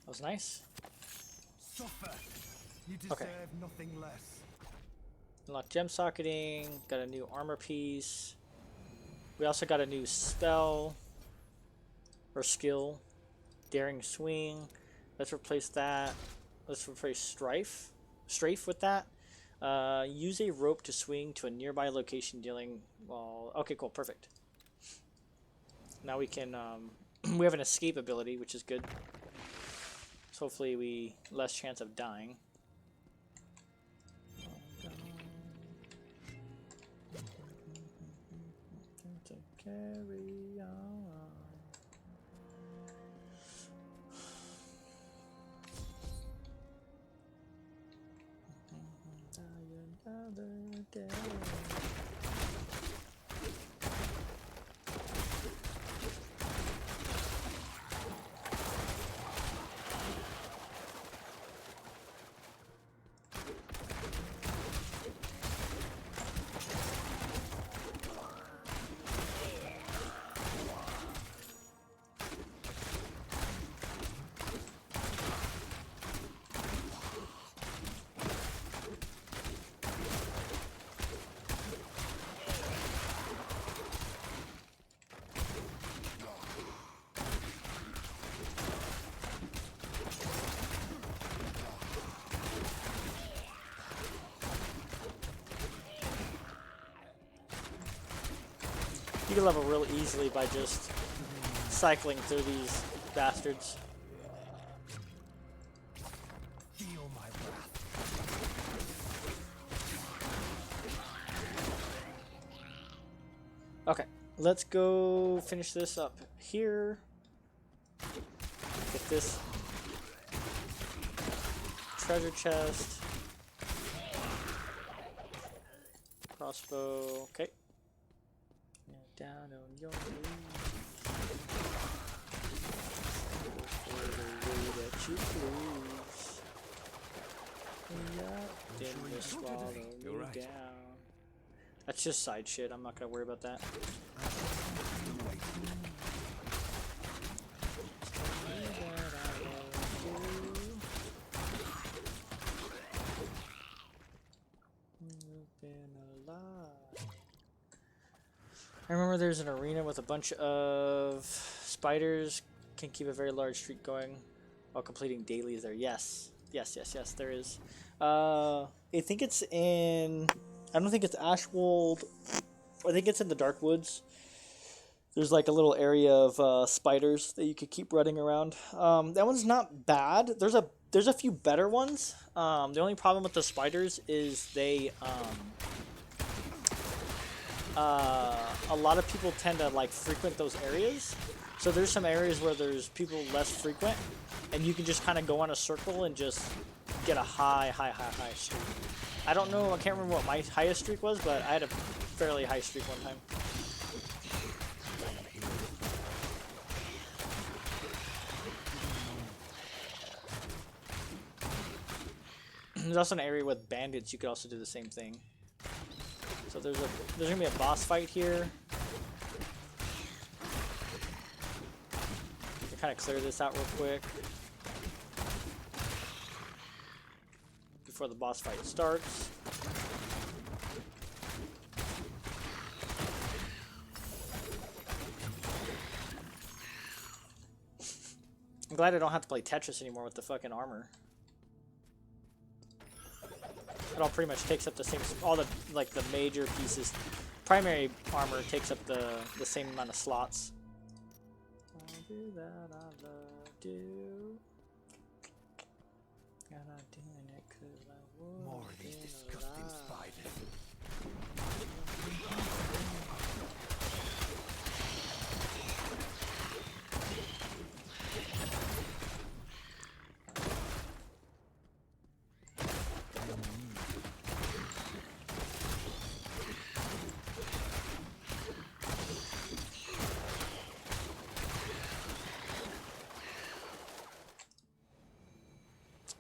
Was nice. Suffer. You deserve nothing less. Unlock gem socketing. Got a new armor piece. We also got a new spell or skill. Daring swing. Let's replace that. Let's replace strafe with that. Use a rope to swing to a nearby location, dealing. Well, okay, cool, perfect. Now we can. We have an escape ability, which is good. So hopefully we less chance of dying. To carry on. Another day. You can level real easily by just cycling through these bastards. Feel my wrath. Okay, let's go finish this up here. Get this treasure chest. Crossbow, okay. Down on your knees. For the way that you please. Then you swallow me down. That's just side shit. I'm not gonna worry about that. I remember there's an arena with a bunch of spiders. Can keep a very large streak going while completing dailies there. Yes. Yes, there is. I think it's in... I don't think it's Ashwold. I think it's in the Dark Woods. There's like a little area of spiders that you could keep running around. That one's not bad. There's a few better ones. The only problem with the spiders is they... a lot of people tend to like frequent those areas. So there's some areas where there's people less frequent, and you can just kind of go on a circle and just get a high streak. I don't know, I can't remember what my highest streak was, but I had a fairly high streak one time. There's also an area with bandits. You could also do the same thing. So there's gonna be a boss fight here. Kind of clear this out real quick before the boss fight starts. I'm glad I don't have to play Tetris anymore with the fucking armor. It all pretty much takes up the same, all the like the major pieces. Primary armor takes up the same amount of slots. I'll do that, I love you. And I'm doing it 'cause I would. More of these disgusting spiders.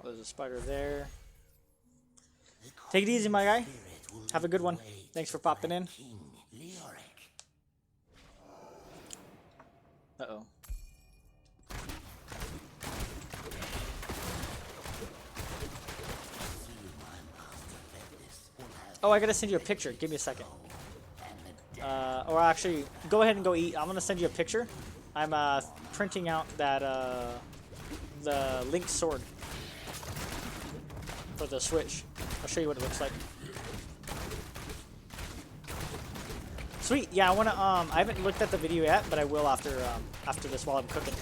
Oh, there's a spider there. Take it easy, my guy. Have a good one. Thanks for popping in. Uh-oh. Oh, I gotta send you a picture. Give me a second. Or actually, go ahead and go eat. I'm gonna send you a picture. I'm printing out that the Link sword for the Switch. I'll show you what it looks like. Sweet. Yeah, I wanna. I haven't looked at the video yet, but I will after this while I'm cooking.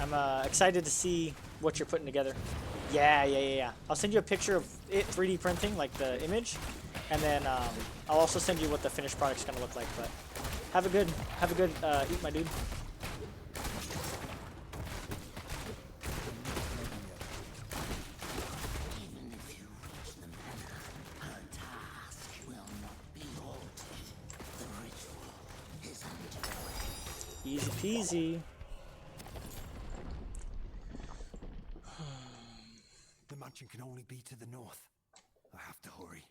I'm excited to see what you're putting together. Yeah. I'll send you a picture of it 3D printing, like the image, and then I'll also send you what the finished product's gonna look like. But have a good eat, my dude. Easy peasy. The mansion can only be to the north. I have to hurry.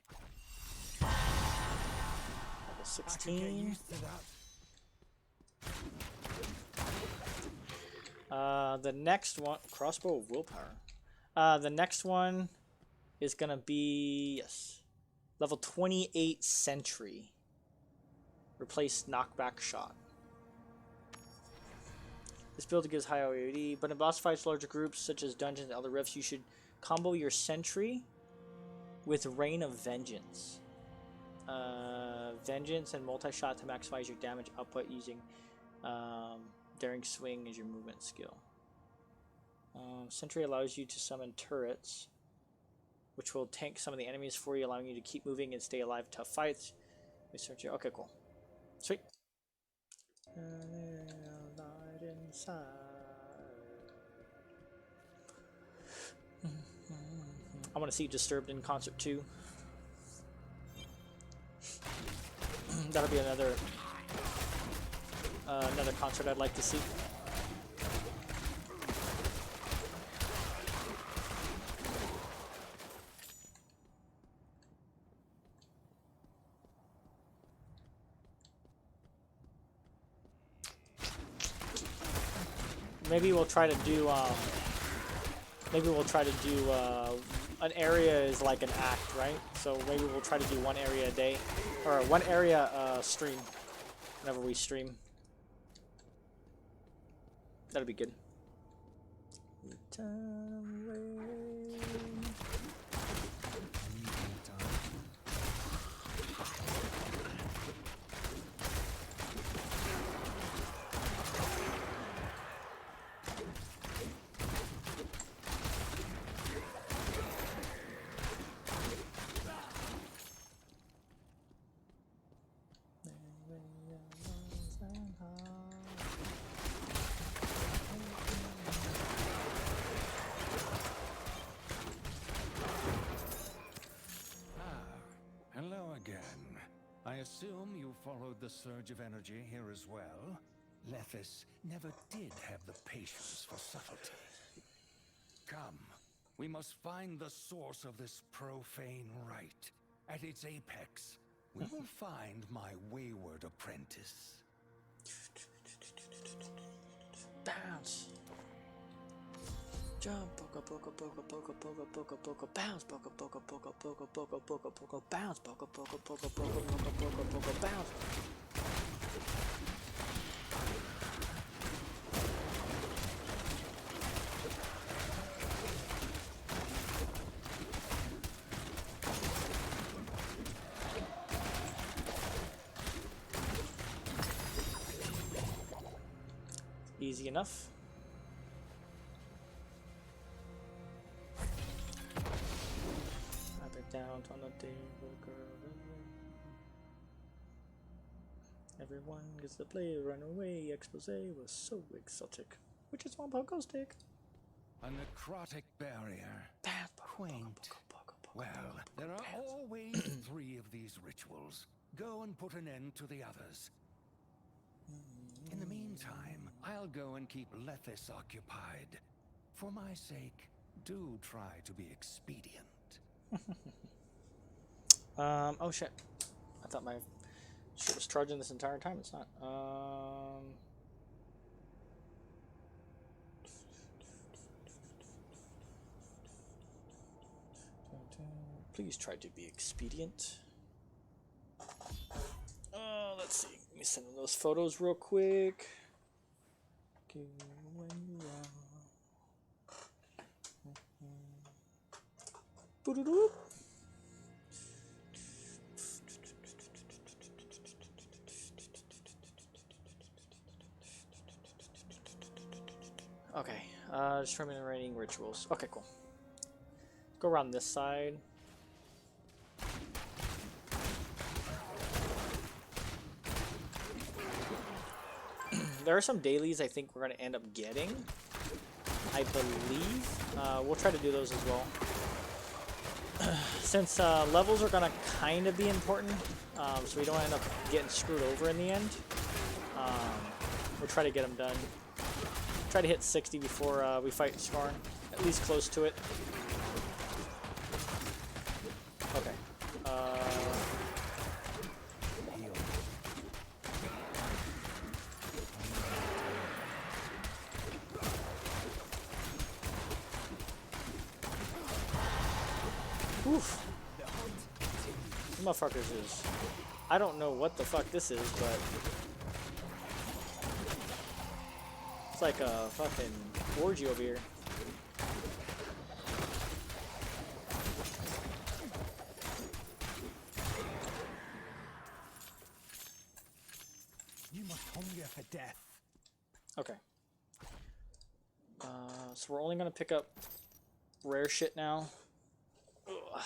Level 16. I can get used to that. The next one, crossbow of willpower. The next one is gonna be, yes, level 28 sentry. Replace knockback shot. This build gives high AOE, but in boss fights, larger groups such as dungeons and other rifts, you should combo your sentry with Rain of Vengeance. Vengeance and multi-shot to maximize your damage output using Daring Swing as your movement skill. Sentry allows you to summon turrets, which will tank some of the enemies for you, allowing you to keep moving and stay alive in tough fights. Okay, cool. Sweet. I want to see Disturbed in concert too. That'll be another concert I'd like to see. Maybe we'll try to do an area is like an act, right? So maybe we'll try to do one area a day, or one area stream whenever we stream. That'll be good. I assume you followed the surge of energy here as well? Lethis never did have the patience for subtlety. Come, We must find the source of this profane rite. At its apex, we will find my wayward apprentice. Bounce. Jump, poka poka poka poka poka poka poka bounce, poka poka poka poka poka poka poka bounce, poka poka poka poka poka poka poka bounce. Easy enough. Down on the table, girl. Everyone gets to play run away. Expose was so exotic. Which is one pogo stick. A necrotic barrier. Quaint. Well, there are always 3 of these rituals. Go and put an end to the others. In the meantime, I'll go and keep Lethis occupied. For my sake, do try to be expedient. Oh shit. I thought my shit was charging this entire time. It's not. Please try to be expedient. Let's see. Let me send in those photos real quick. Okay, just terminating rituals. Okay, cool. Go around this side. There are some dailies I think we're going to end up getting. I believe. We'll try to do those as well. Since levels are going to kind of be important, so we don't end up getting screwed over in the end, we'll try to get them done. Try to hit 60 before we fight Skarn, at least close to it. Okay. Oof. These motherfuckers is... I don't know what the fuck this is, but... It's like a fucking orgy over here. You must hunger for death. Okay. So we're only gonna pick up rare shit now. Ugh.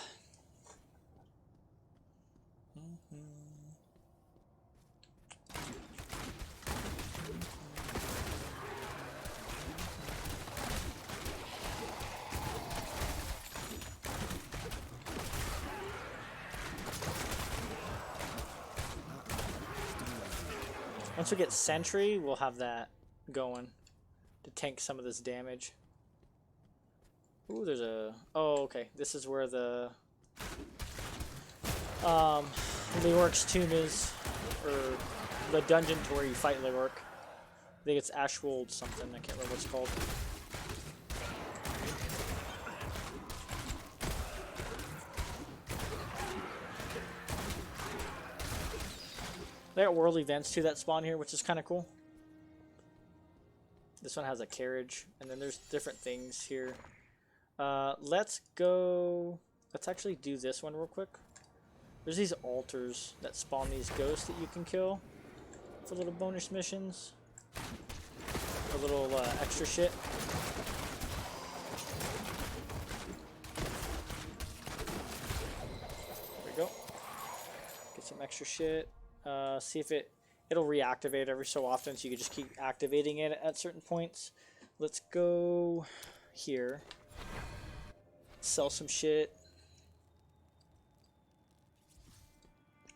Once we get Sentry, we'll have that going to tank some of this damage. Ooh, there's a... Oh, okay. This is where the... Leoric's tomb is. Or the dungeon to where you fight Leoric. I think it's Ashwold something. I can't remember what it's called. They got world events too that spawn here, which is kind of cool. This one has a carriage, and then there's different things here. Let's go... Let's actually do this one real quick. There's these altars that spawn these ghosts that you can kill for little bonus missions. For little extra shit. There we go. Get some extra shit. See if it'll reactivate every so often, so you can just keep activating it at certain points. Let's go here. Sell some shit.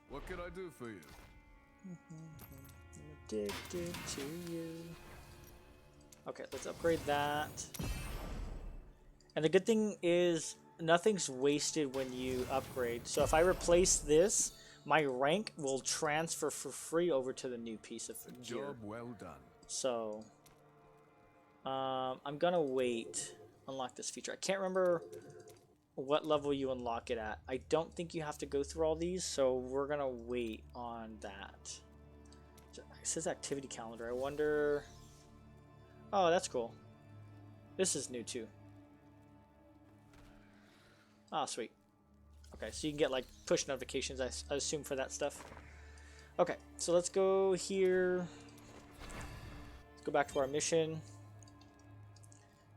What can I do for you? I'm addicted to you. Okay, let's upgrade that. And the good thing is nothing's wasted when you upgrade. So if I replace this, my rank will transfer for free over to the new piece of gear. Job well done. So I'm gonna wait. Unlock this feature. I can't remember what level you unlock it at. I don't think you have to go through all these, so we're gonna wait on that. It says activity calendar. I wonder. Oh, that's cool. This is new too. Oh, sweet. Okay, so you can get like push notifications, I assume, for that stuff. Okay, so let's go here. Let's go back to our mission.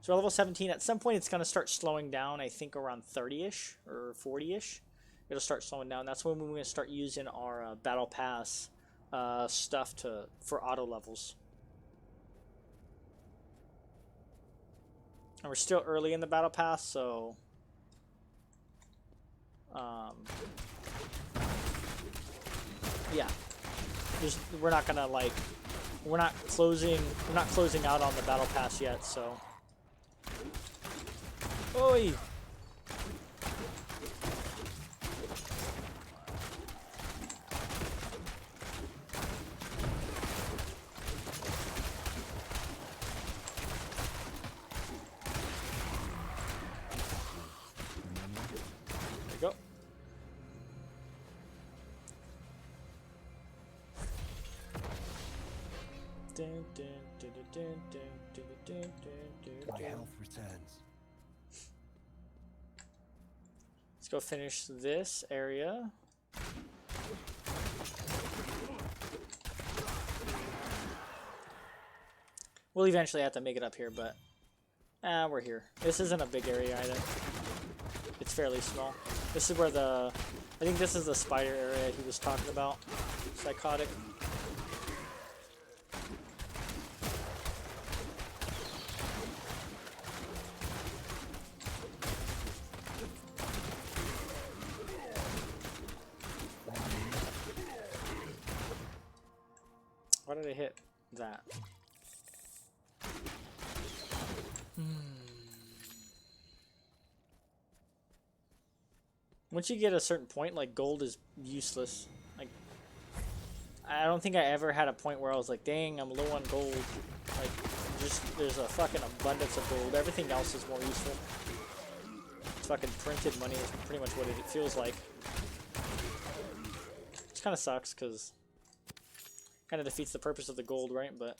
So we're level 17. At some point, it's going to start slowing down, I think around 30-ish or 40-ish. It'll start slowing down. That's when we're going to start using our Battle Pass stuff for auto levels. And we're still early in the Battle Pass, so... yeah. We're not going to, like... We're not closing out on the Battle Pass yet, so... Oi! There we go. My health returns. Let's go finish this area. We'll eventually have to make it up here, but we're here. This isn't a big area either. It's fairly small. This is where I think this is the spider area he was talking about. Psychotic. Why did I hit that? Once you get a certain point, like, gold is useless. Like, I don't think I ever had a point where I was like, dang, I'm low on gold. Like, there's a fucking abundance of gold. Everything else is more useful. It's fucking printed money is pretty much what it feels like. Which kind of sucks, because kind of defeats the purpose of the gold, right? But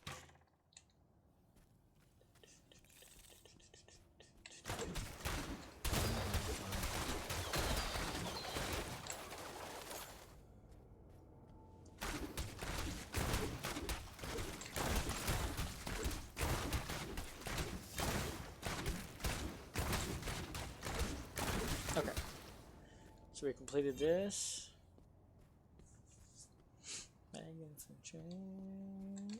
okay, so we completed this. Maggots and change.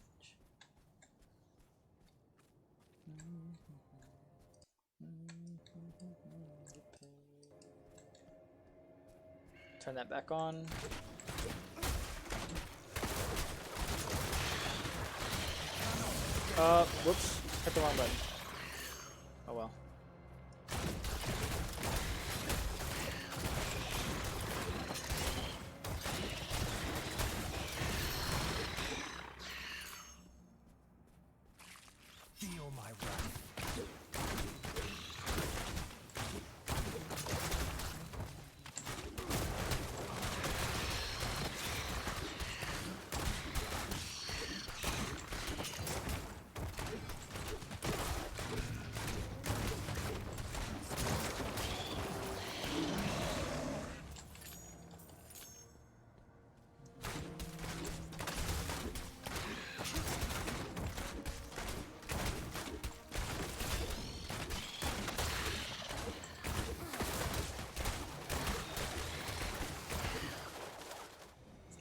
Turn that back on. Whoops. Hit the wrong button. Oh well. Feel my wrath.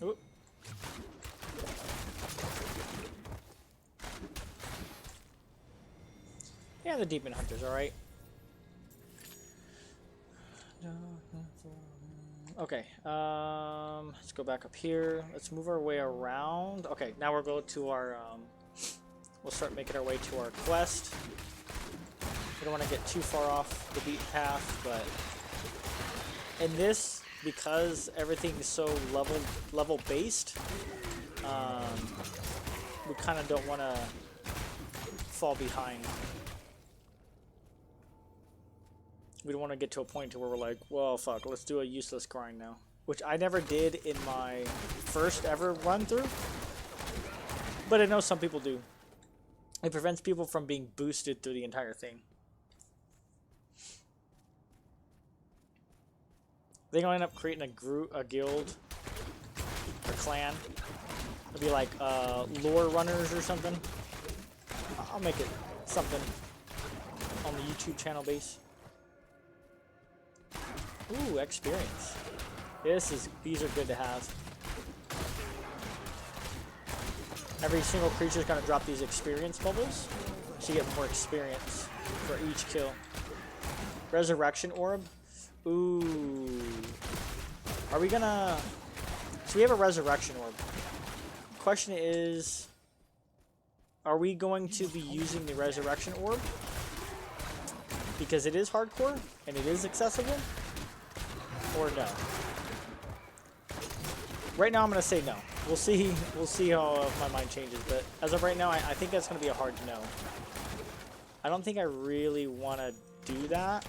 Oop. Yeah, the Demon Hunter's alright. Okay, let's go back up here. Let's move our way around. Okay, now we'll go to our, we'll start making our way to our quest. We don't want to get too far off the beaten path, but in this, because everything is so level based, we kind of don't want to fall behind. We don't want to get to a point to where we're like, well, fuck, let's do a useless grind now. Which I never did in my first ever run through. But I know some people do. It prevents people from being boosted through the entire thing. I think I'll end up creating a guild or clan. It'll be like lore runners or something. I'll make it something on the YouTube channel base. Ooh, experience. These are good to have. Every single creature is going to drop these experience bubbles, so you get more experience for each kill. Resurrection orb. Ooh. Are we gonna... So we have a resurrection orb. Question is... Are we going to be using the resurrection orb? Because it is hardcore, and it is accessible? Or no? Right now I'm gonna say no. We'll see how my mind changes, but as of right now, I think that's gonna be a hard no. I don't think I really wanna do that.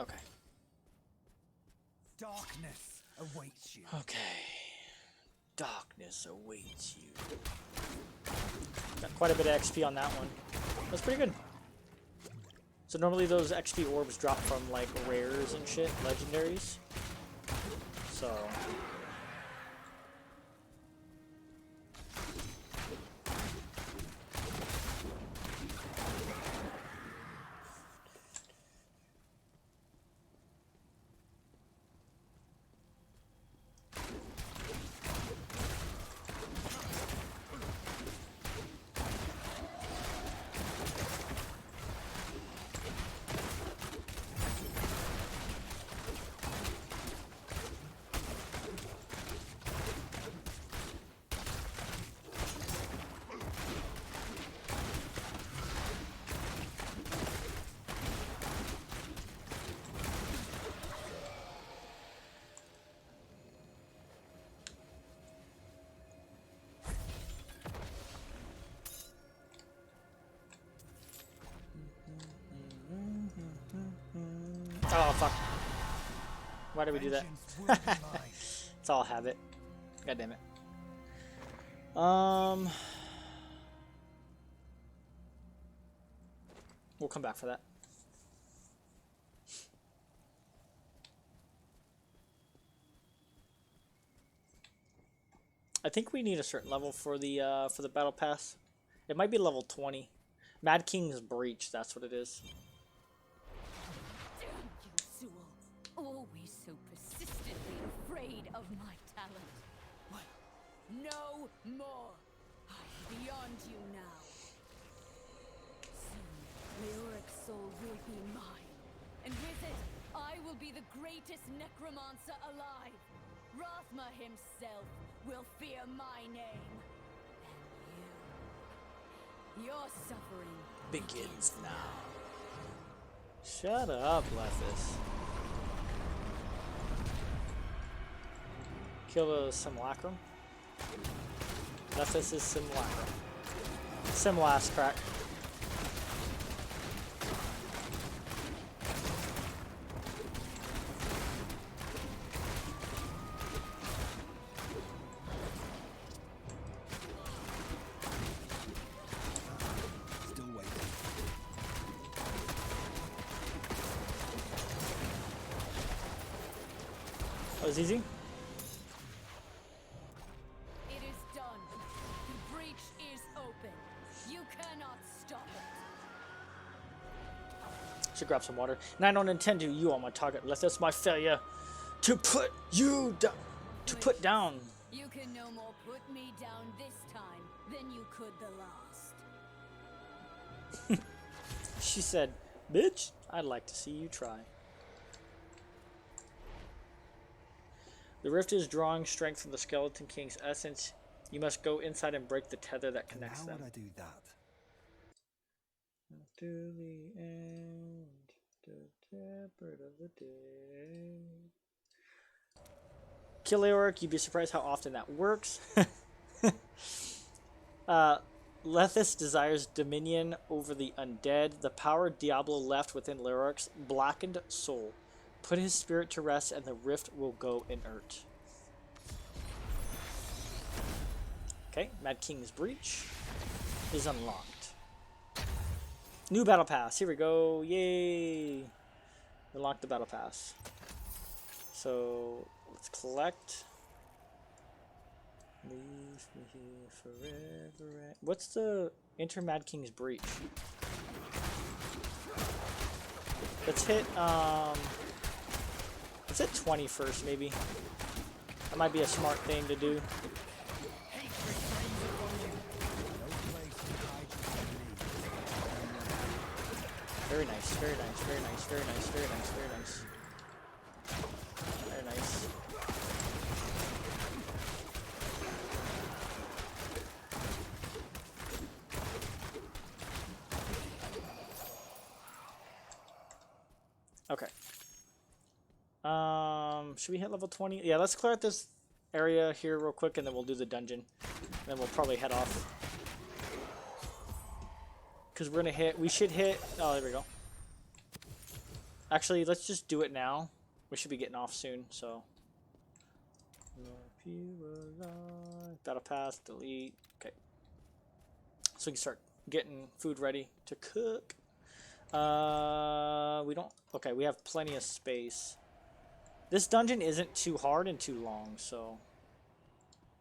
Okay. Darkness awaits you. Okay. Darkness awaits you. Got quite a bit of XP on that one. That's pretty good. So normally those XP orbs drop from like rares and shit, legendaries. So oh fuck. Why did we do that? It's all habit. God damn it. We'll come back for that. I think we need a certain level for the battle pass. It might be level 20. Mad King's Breach, that's what it is. Damn you, Sewell. Always so persistently afraid of my talent. Well, no more. I'm beyond you now. Soon, Leoric's soul will be mine. And with it, I will be the greatest necromancer alive. Rathma himself will fear my name. And your suffering Begins now. Shut up, Lethis. Kill the simulacrum. Lethis is simulacrum. Simlast crack. Still waiting. That was easy. It is done. The breach is open. You cannot stop it. Should grab some water. And I don't intend to. You are my target. Lethis, my failure to put you down. To put down. You can no more put me down this time than you could the last. She said, bitch, I'd like to see you try. The rift is drawing strength from the Skeleton King's essence. You must go inside and break the tether that And connects how them. would I do that? To the end, the shepherd of the day. Kill Leoric, you'd be surprised how often that works. Lethis desires dominion over the undead. The power Diablo left within Leoric's blackened soul. Put his spirit to rest and the rift will go inert. Okay, Mad King's Breach is unlocked. New Battle Pass. Here we go. Yay! Unlock the Battle Pass. So, let's collect. Leave me here forever. What's the Enter Mad King's Breach? Let's hit 20 first, maybe. That might be a smart thing to do. Very nice, very nice, very nice, very nice, very nice, very nice. Very nice. Okay. Should we hit level 20? Yeah, let's clear out this area here real quick and then we'll do the dungeon. And then we'll probably head off. Because we're gonna hit, we should hit, oh, there we go. Actually, let's just do it now. We should be getting off soon, so. Battle pass, delete, okay. So we can start getting food ready to cook. We don't, okay, we have plenty of space. This dungeon isn't too hard and too long, so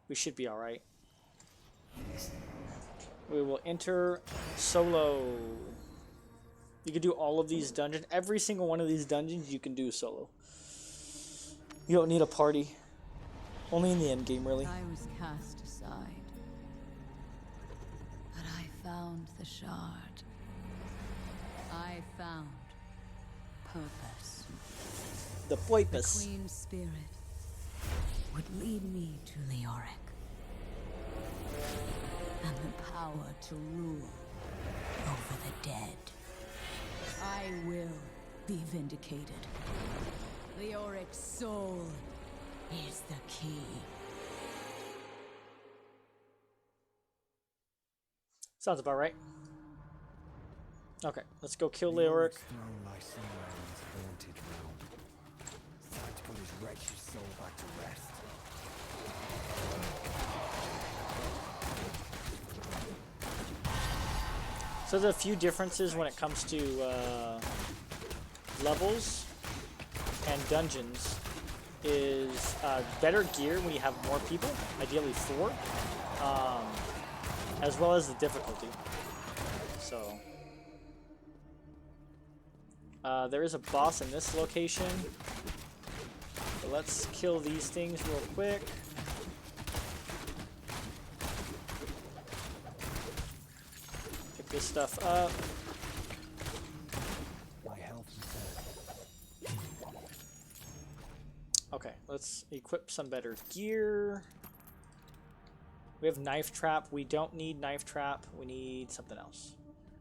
we should be alright. We will enter solo. You can do all of these dungeons. Every single one of these dungeons you can do solo. You don't need a party. Only in the end game, really. I was cast aside, but I found the shard. I found purpose. The The purpose. Queen's spirit would lead me to Leoric. And the power to rule over the dead. I will be vindicated. Leoric's soul is the key. Sounds about right. Okay, let's go kill Leoric. Throne lies somewhere in this haunted realm. It's time to put his wretched soul back to rest. So there's a few differences when it comes to levels and dungeons. Is better gear when you have more people, ideally 4, as well as the difficulty. So there is a boss in this location. So let's kill these things real quick. Pick this stuff up. My health is dead. Okay, let's equip some better gear. We have knife trap. We don't need knife trap. We need something else.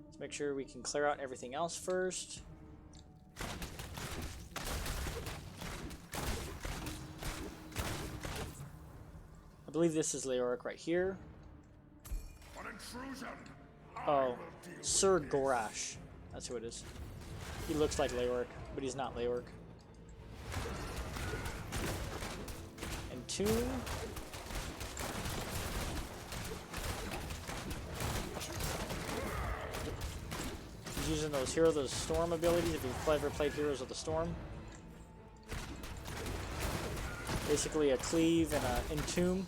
Let's make sure we can clear out everything else first. I believe this is Leoric right here. An intrusion. Oh, Sir Gorash. That's who it is. He looks like Leoric, but he's not Leoric. Entomb. He's using those Heroes of the Storm abilities if you've ever played Heroes of the Storm. Basically a cleave and an entomb.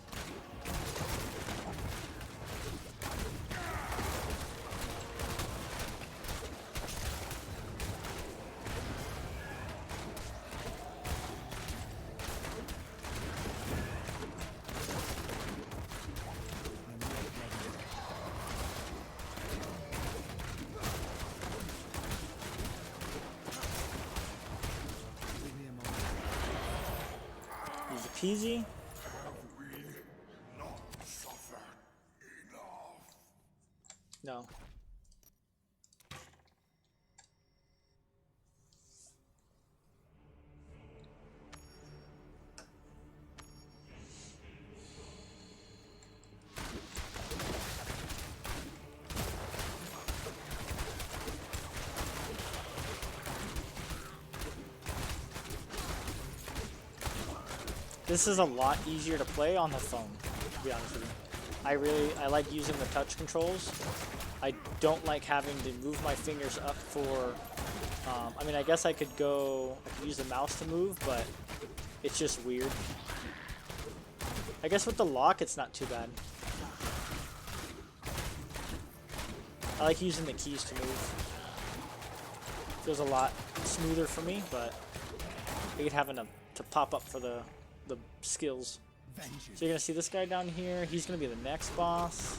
peasy. No. This is a lot easier to play on the phone, to be honest with you. I like using the touch controls. I don't like having to move my fingers up for, I mean, I guess I could use the mouse to move, but it's just weird. I guess with the lock, it's not too bad. I like using the keys to move. Feels a lot smoother for me, but I hate having to pop up for the skills. So you're gonna see this guy down here. He's gonna be the next boss.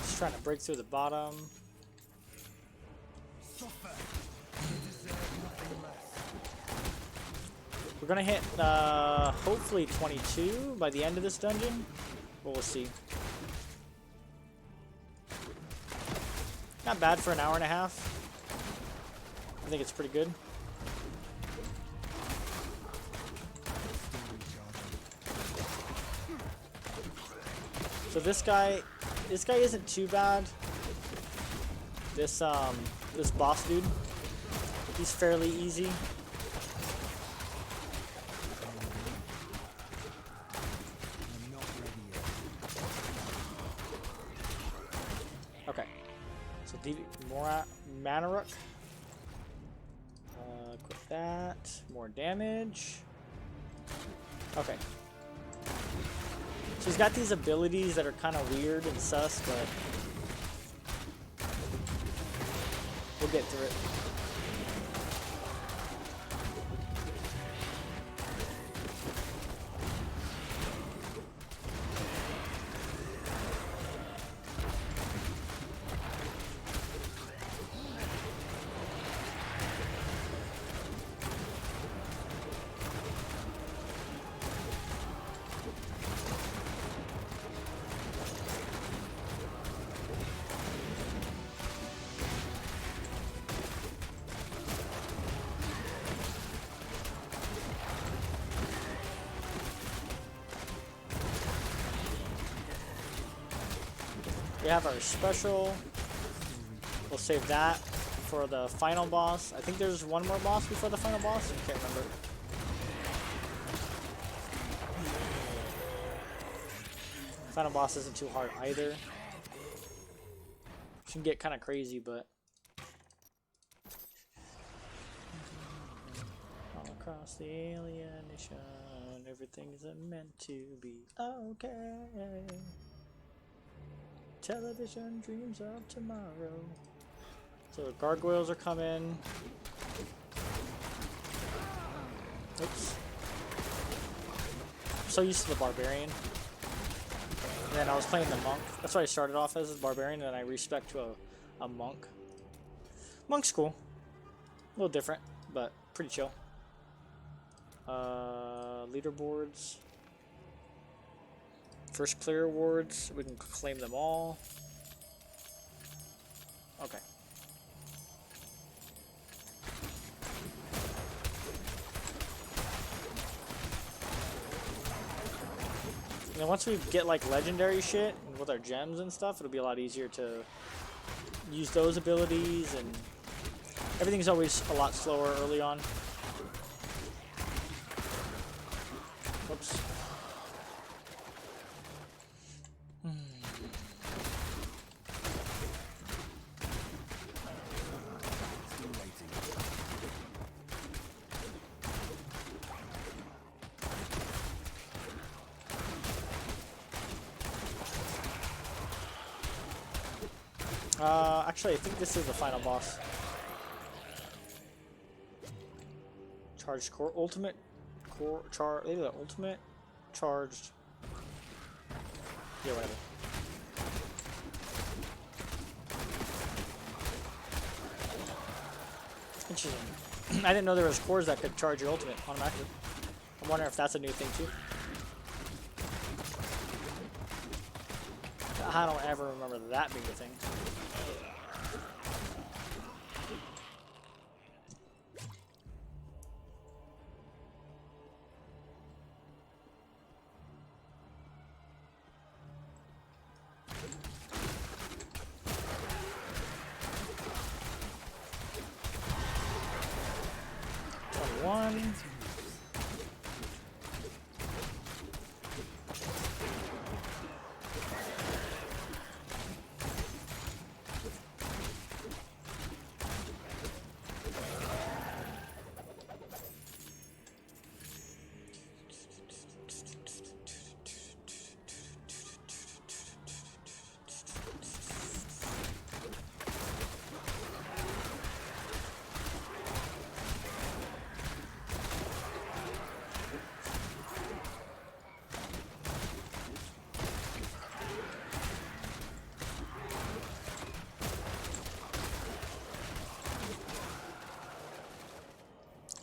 Just trying to break through the bottom. We're gonna hit hopefully 22 by the end of this dungeon, but we'll see. Not bad for an hour and a half. I think it's pretty good. So this guy isn't too bad. This boss dude, he's fairly easy. Okay, so Manaruk. Equip that. More damage. Okay. So he's got these abilities that are kind of weird and sus, but we'll get through it. We have our special. We'll save that for the final boss. I think there's one more boss before the final boss. I can't remember. Final boss isn't too hard either. Can get kind of crazy, but all across the alien nation, everything's meant to be okay. Television dreams of tomorrow. So gargoyles are coming. Oops. I'm so used to the barbarian. And then I was playing the monk. That's why I started off as a barbarian, and I respec to a monk. Monk's cool. A little different, but pretty chill. Leaderboards. First clear awards, we can claim them all. Okay. And then once we get like legendary shit with our gems and stuff, it'll be a lot easier to use those abilities, and everything's always a lot slower early on. Whoops. Actually, I think this is the final boss. Charged core, ultimate core, ultimate charged. Yeah, whatever. Interesting. I didn't know there was cores that could charge your ultimate automatically. I'm wondering if that's a new thing too. I don't ever remember that being a thing. One.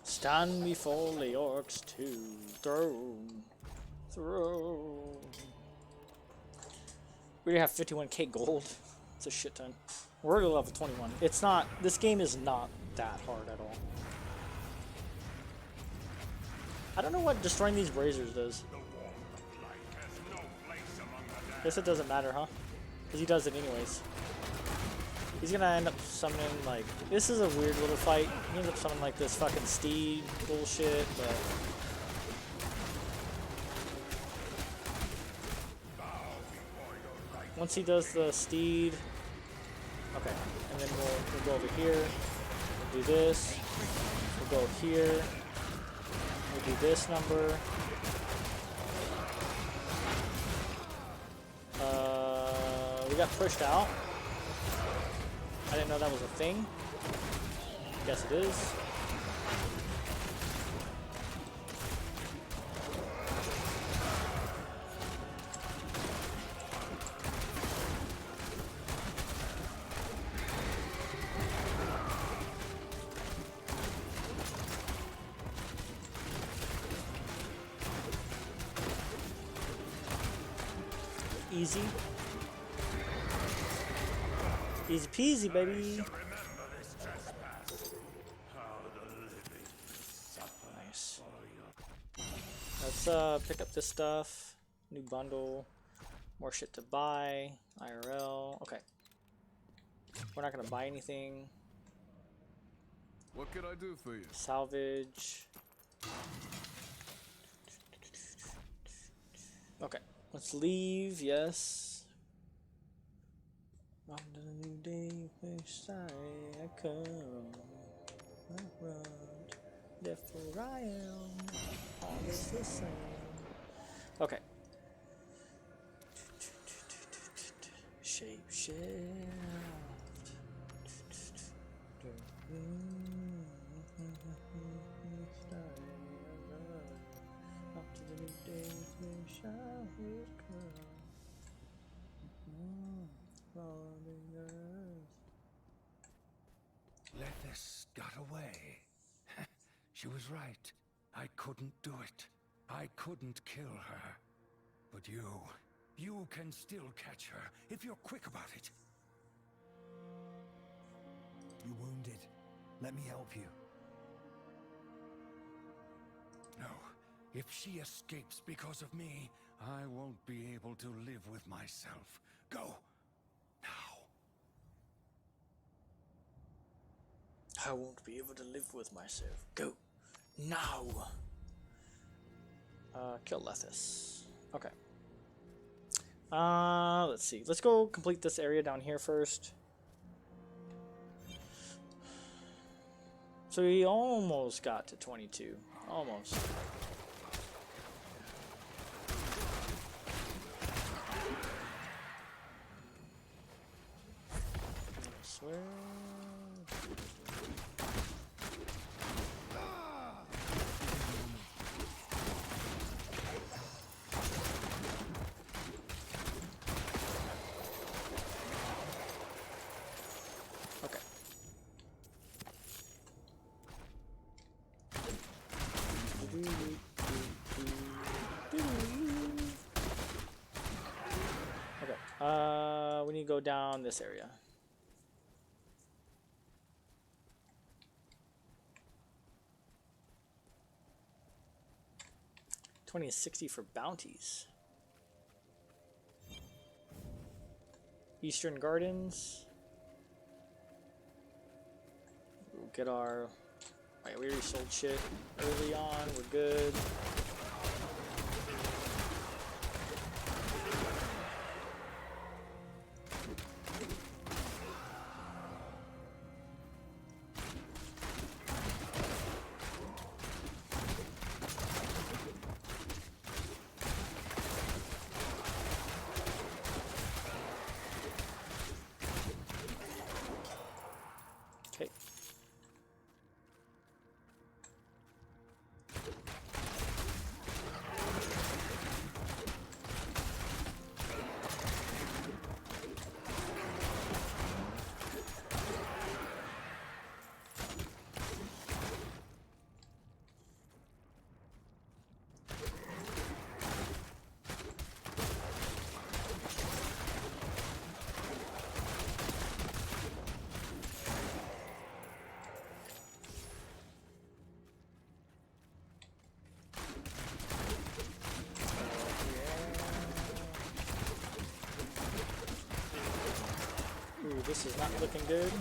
Stand before the orcs to throw. We already have 51k gold. It's a shit ton. We're already level 21. It's not. This game is not that hard at all. I don't know what destroying these braziers does. Guess it doesn't matter, huh? Because he does it anyways. He's gonna end up summoning, like, this is a weird little fight. He ends up summoning, like, this fucking steed bullshit, but... Once he does the steed... Okay, and then we'll go over here. We'll do this. We'll go here. We'll do this number. We got pushed out. I didn't know that was a thing. Guess it is. Easy. Easy peasy, baby. Nice. Let's pick up this stuff. New bundle. More shit to buy. IRL. Okay. We're not gonna buy anything. What could I do for you? Salvage. Okay. Let's leave. Yes. On to the new day, which side I come. I run, therefore I am. All is the same. Okay. Shape shift. Up to the new day, which I will come. Lethis got away. She was right. I couldn't do it. I couldn't kill her. But you can still catch her if you're quick about it. You're wounded. Let me help you. No. If she escapes because of me, I won't be able to live with myself. Go. Now. I won't be able to live with myself. Go. Now. Kill Lethis. Okay. Let's see. Let's go complete this area down here first. So we almost got to 22. Almost. I swear. down this area. $20 is 60 for bounties. Eastern Gardens. We'll get our... Alright, we already sold shit early on. We're good. Okay. Ooh, this is not looking good.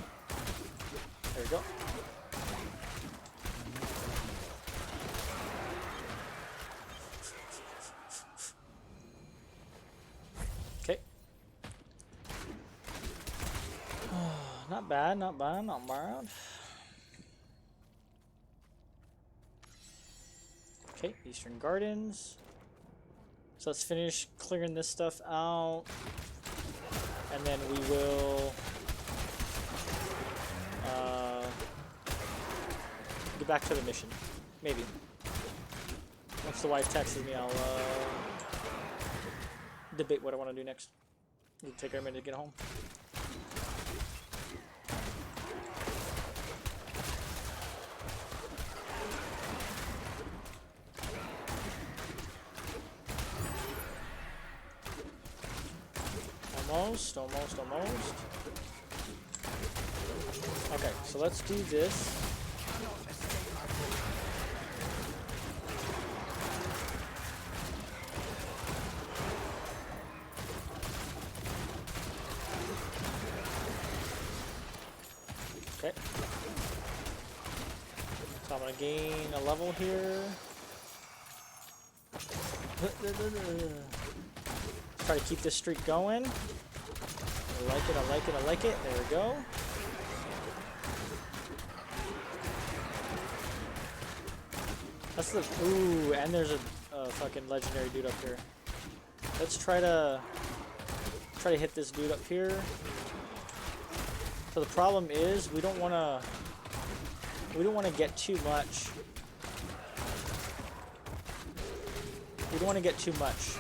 There we go. Okay. Not bad, not bad, not bad. Okay, Eastern Gardens. So let's finish clearing this stuff out. And then we will get back to the mission. Maybe. Once the wife texts me, I'll debate what I want to do next. It'll take her a minute to get home. Almost. Okay, so let's do this. Okay. So I'm gonna gain a level here. Try to keep this streak going. I like it, I like it, I like it. There we go. That's the... Ooh, and there's a fucking legendary dude up here. Let's try to hit this dude up here. So the problem is we don't want to get too much. We don't want to get too much.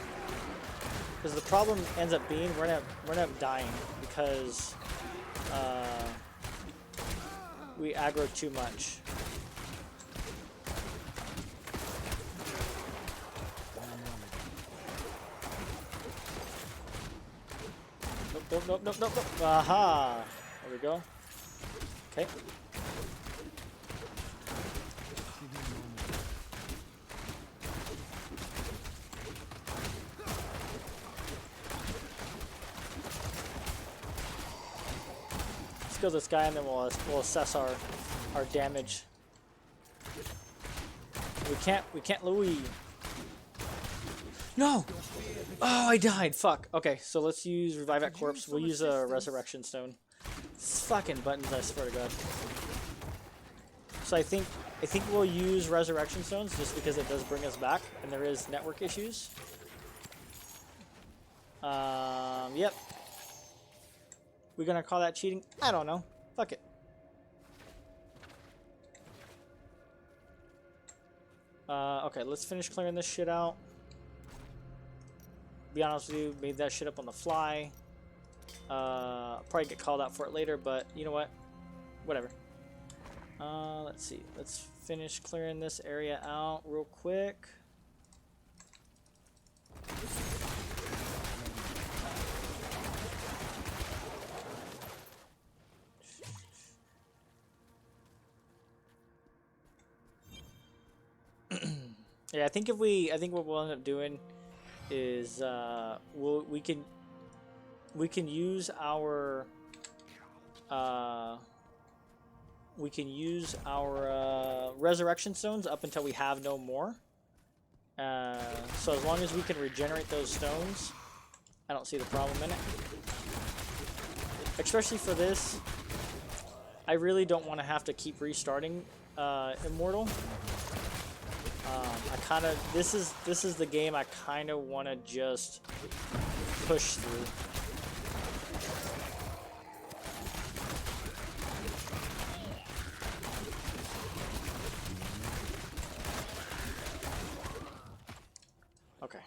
Because the problem ends up being we're gonna end up dying because we aggro too much. Nope. Aha! There we go. Okay. Let's kill this guy and then we'll assess our damage. We can't Louis. No! Oh, I died. Fuck. Okay, so let's use Revive at Corpse. We'll use a Resurrection Stone. These fucking buttons, I swear to God. So I think we'll use Resurrection Stones just because it does bring us back, and there is network issues. Yep. We're gonna call that cheating? I don't know. Fuck it. Okay, let's finish clearing this shit out. Be honest with you, made that shit up on the fly. Probably get called out for it later, but you know what? Whatever. Let's see. Let's finish clearing this area out real quick. Yeah, I think what we'll end up doing is we can use our resurrection stones up until we have no more. So as long as we can regenerate those stones, I don't see the problem in it. Especially for this, I really don't want to have to keep restarting Immortal. This is the game I kind of want to just push through. Okay.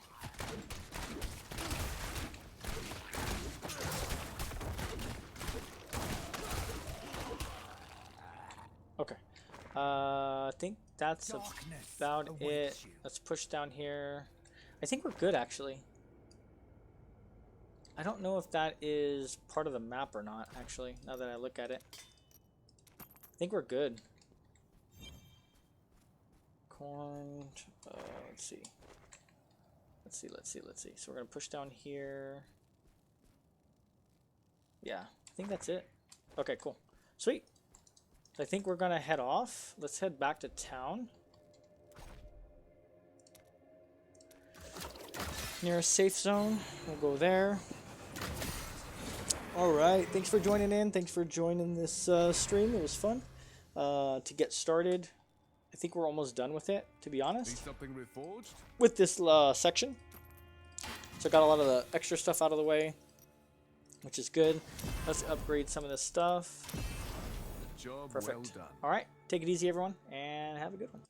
Okay. I think that's about it. Let's push down here. I think we're good, actually. I don't know if that is part of the map or not, actually, now that I look at it. I think we're good. Corn. Let's see. Let's see. So we're going to push down here. Yeah, I think that's it. Okay, cool. Sweet. I think we're going to head off. Let's head back to town. Near a safe zone. We'll go there. Alright, thanks for joining in. Thanks for joining this stream. It was fun. To get started, I think we're almost done with it, to be honest. Need something reforged? With this section. So I got a lot of the extra stuff out of the way, which is good. Let's upgrade some of this stuff. Job Perfect. well done. Alright, take it easy, everyone, and have a good one.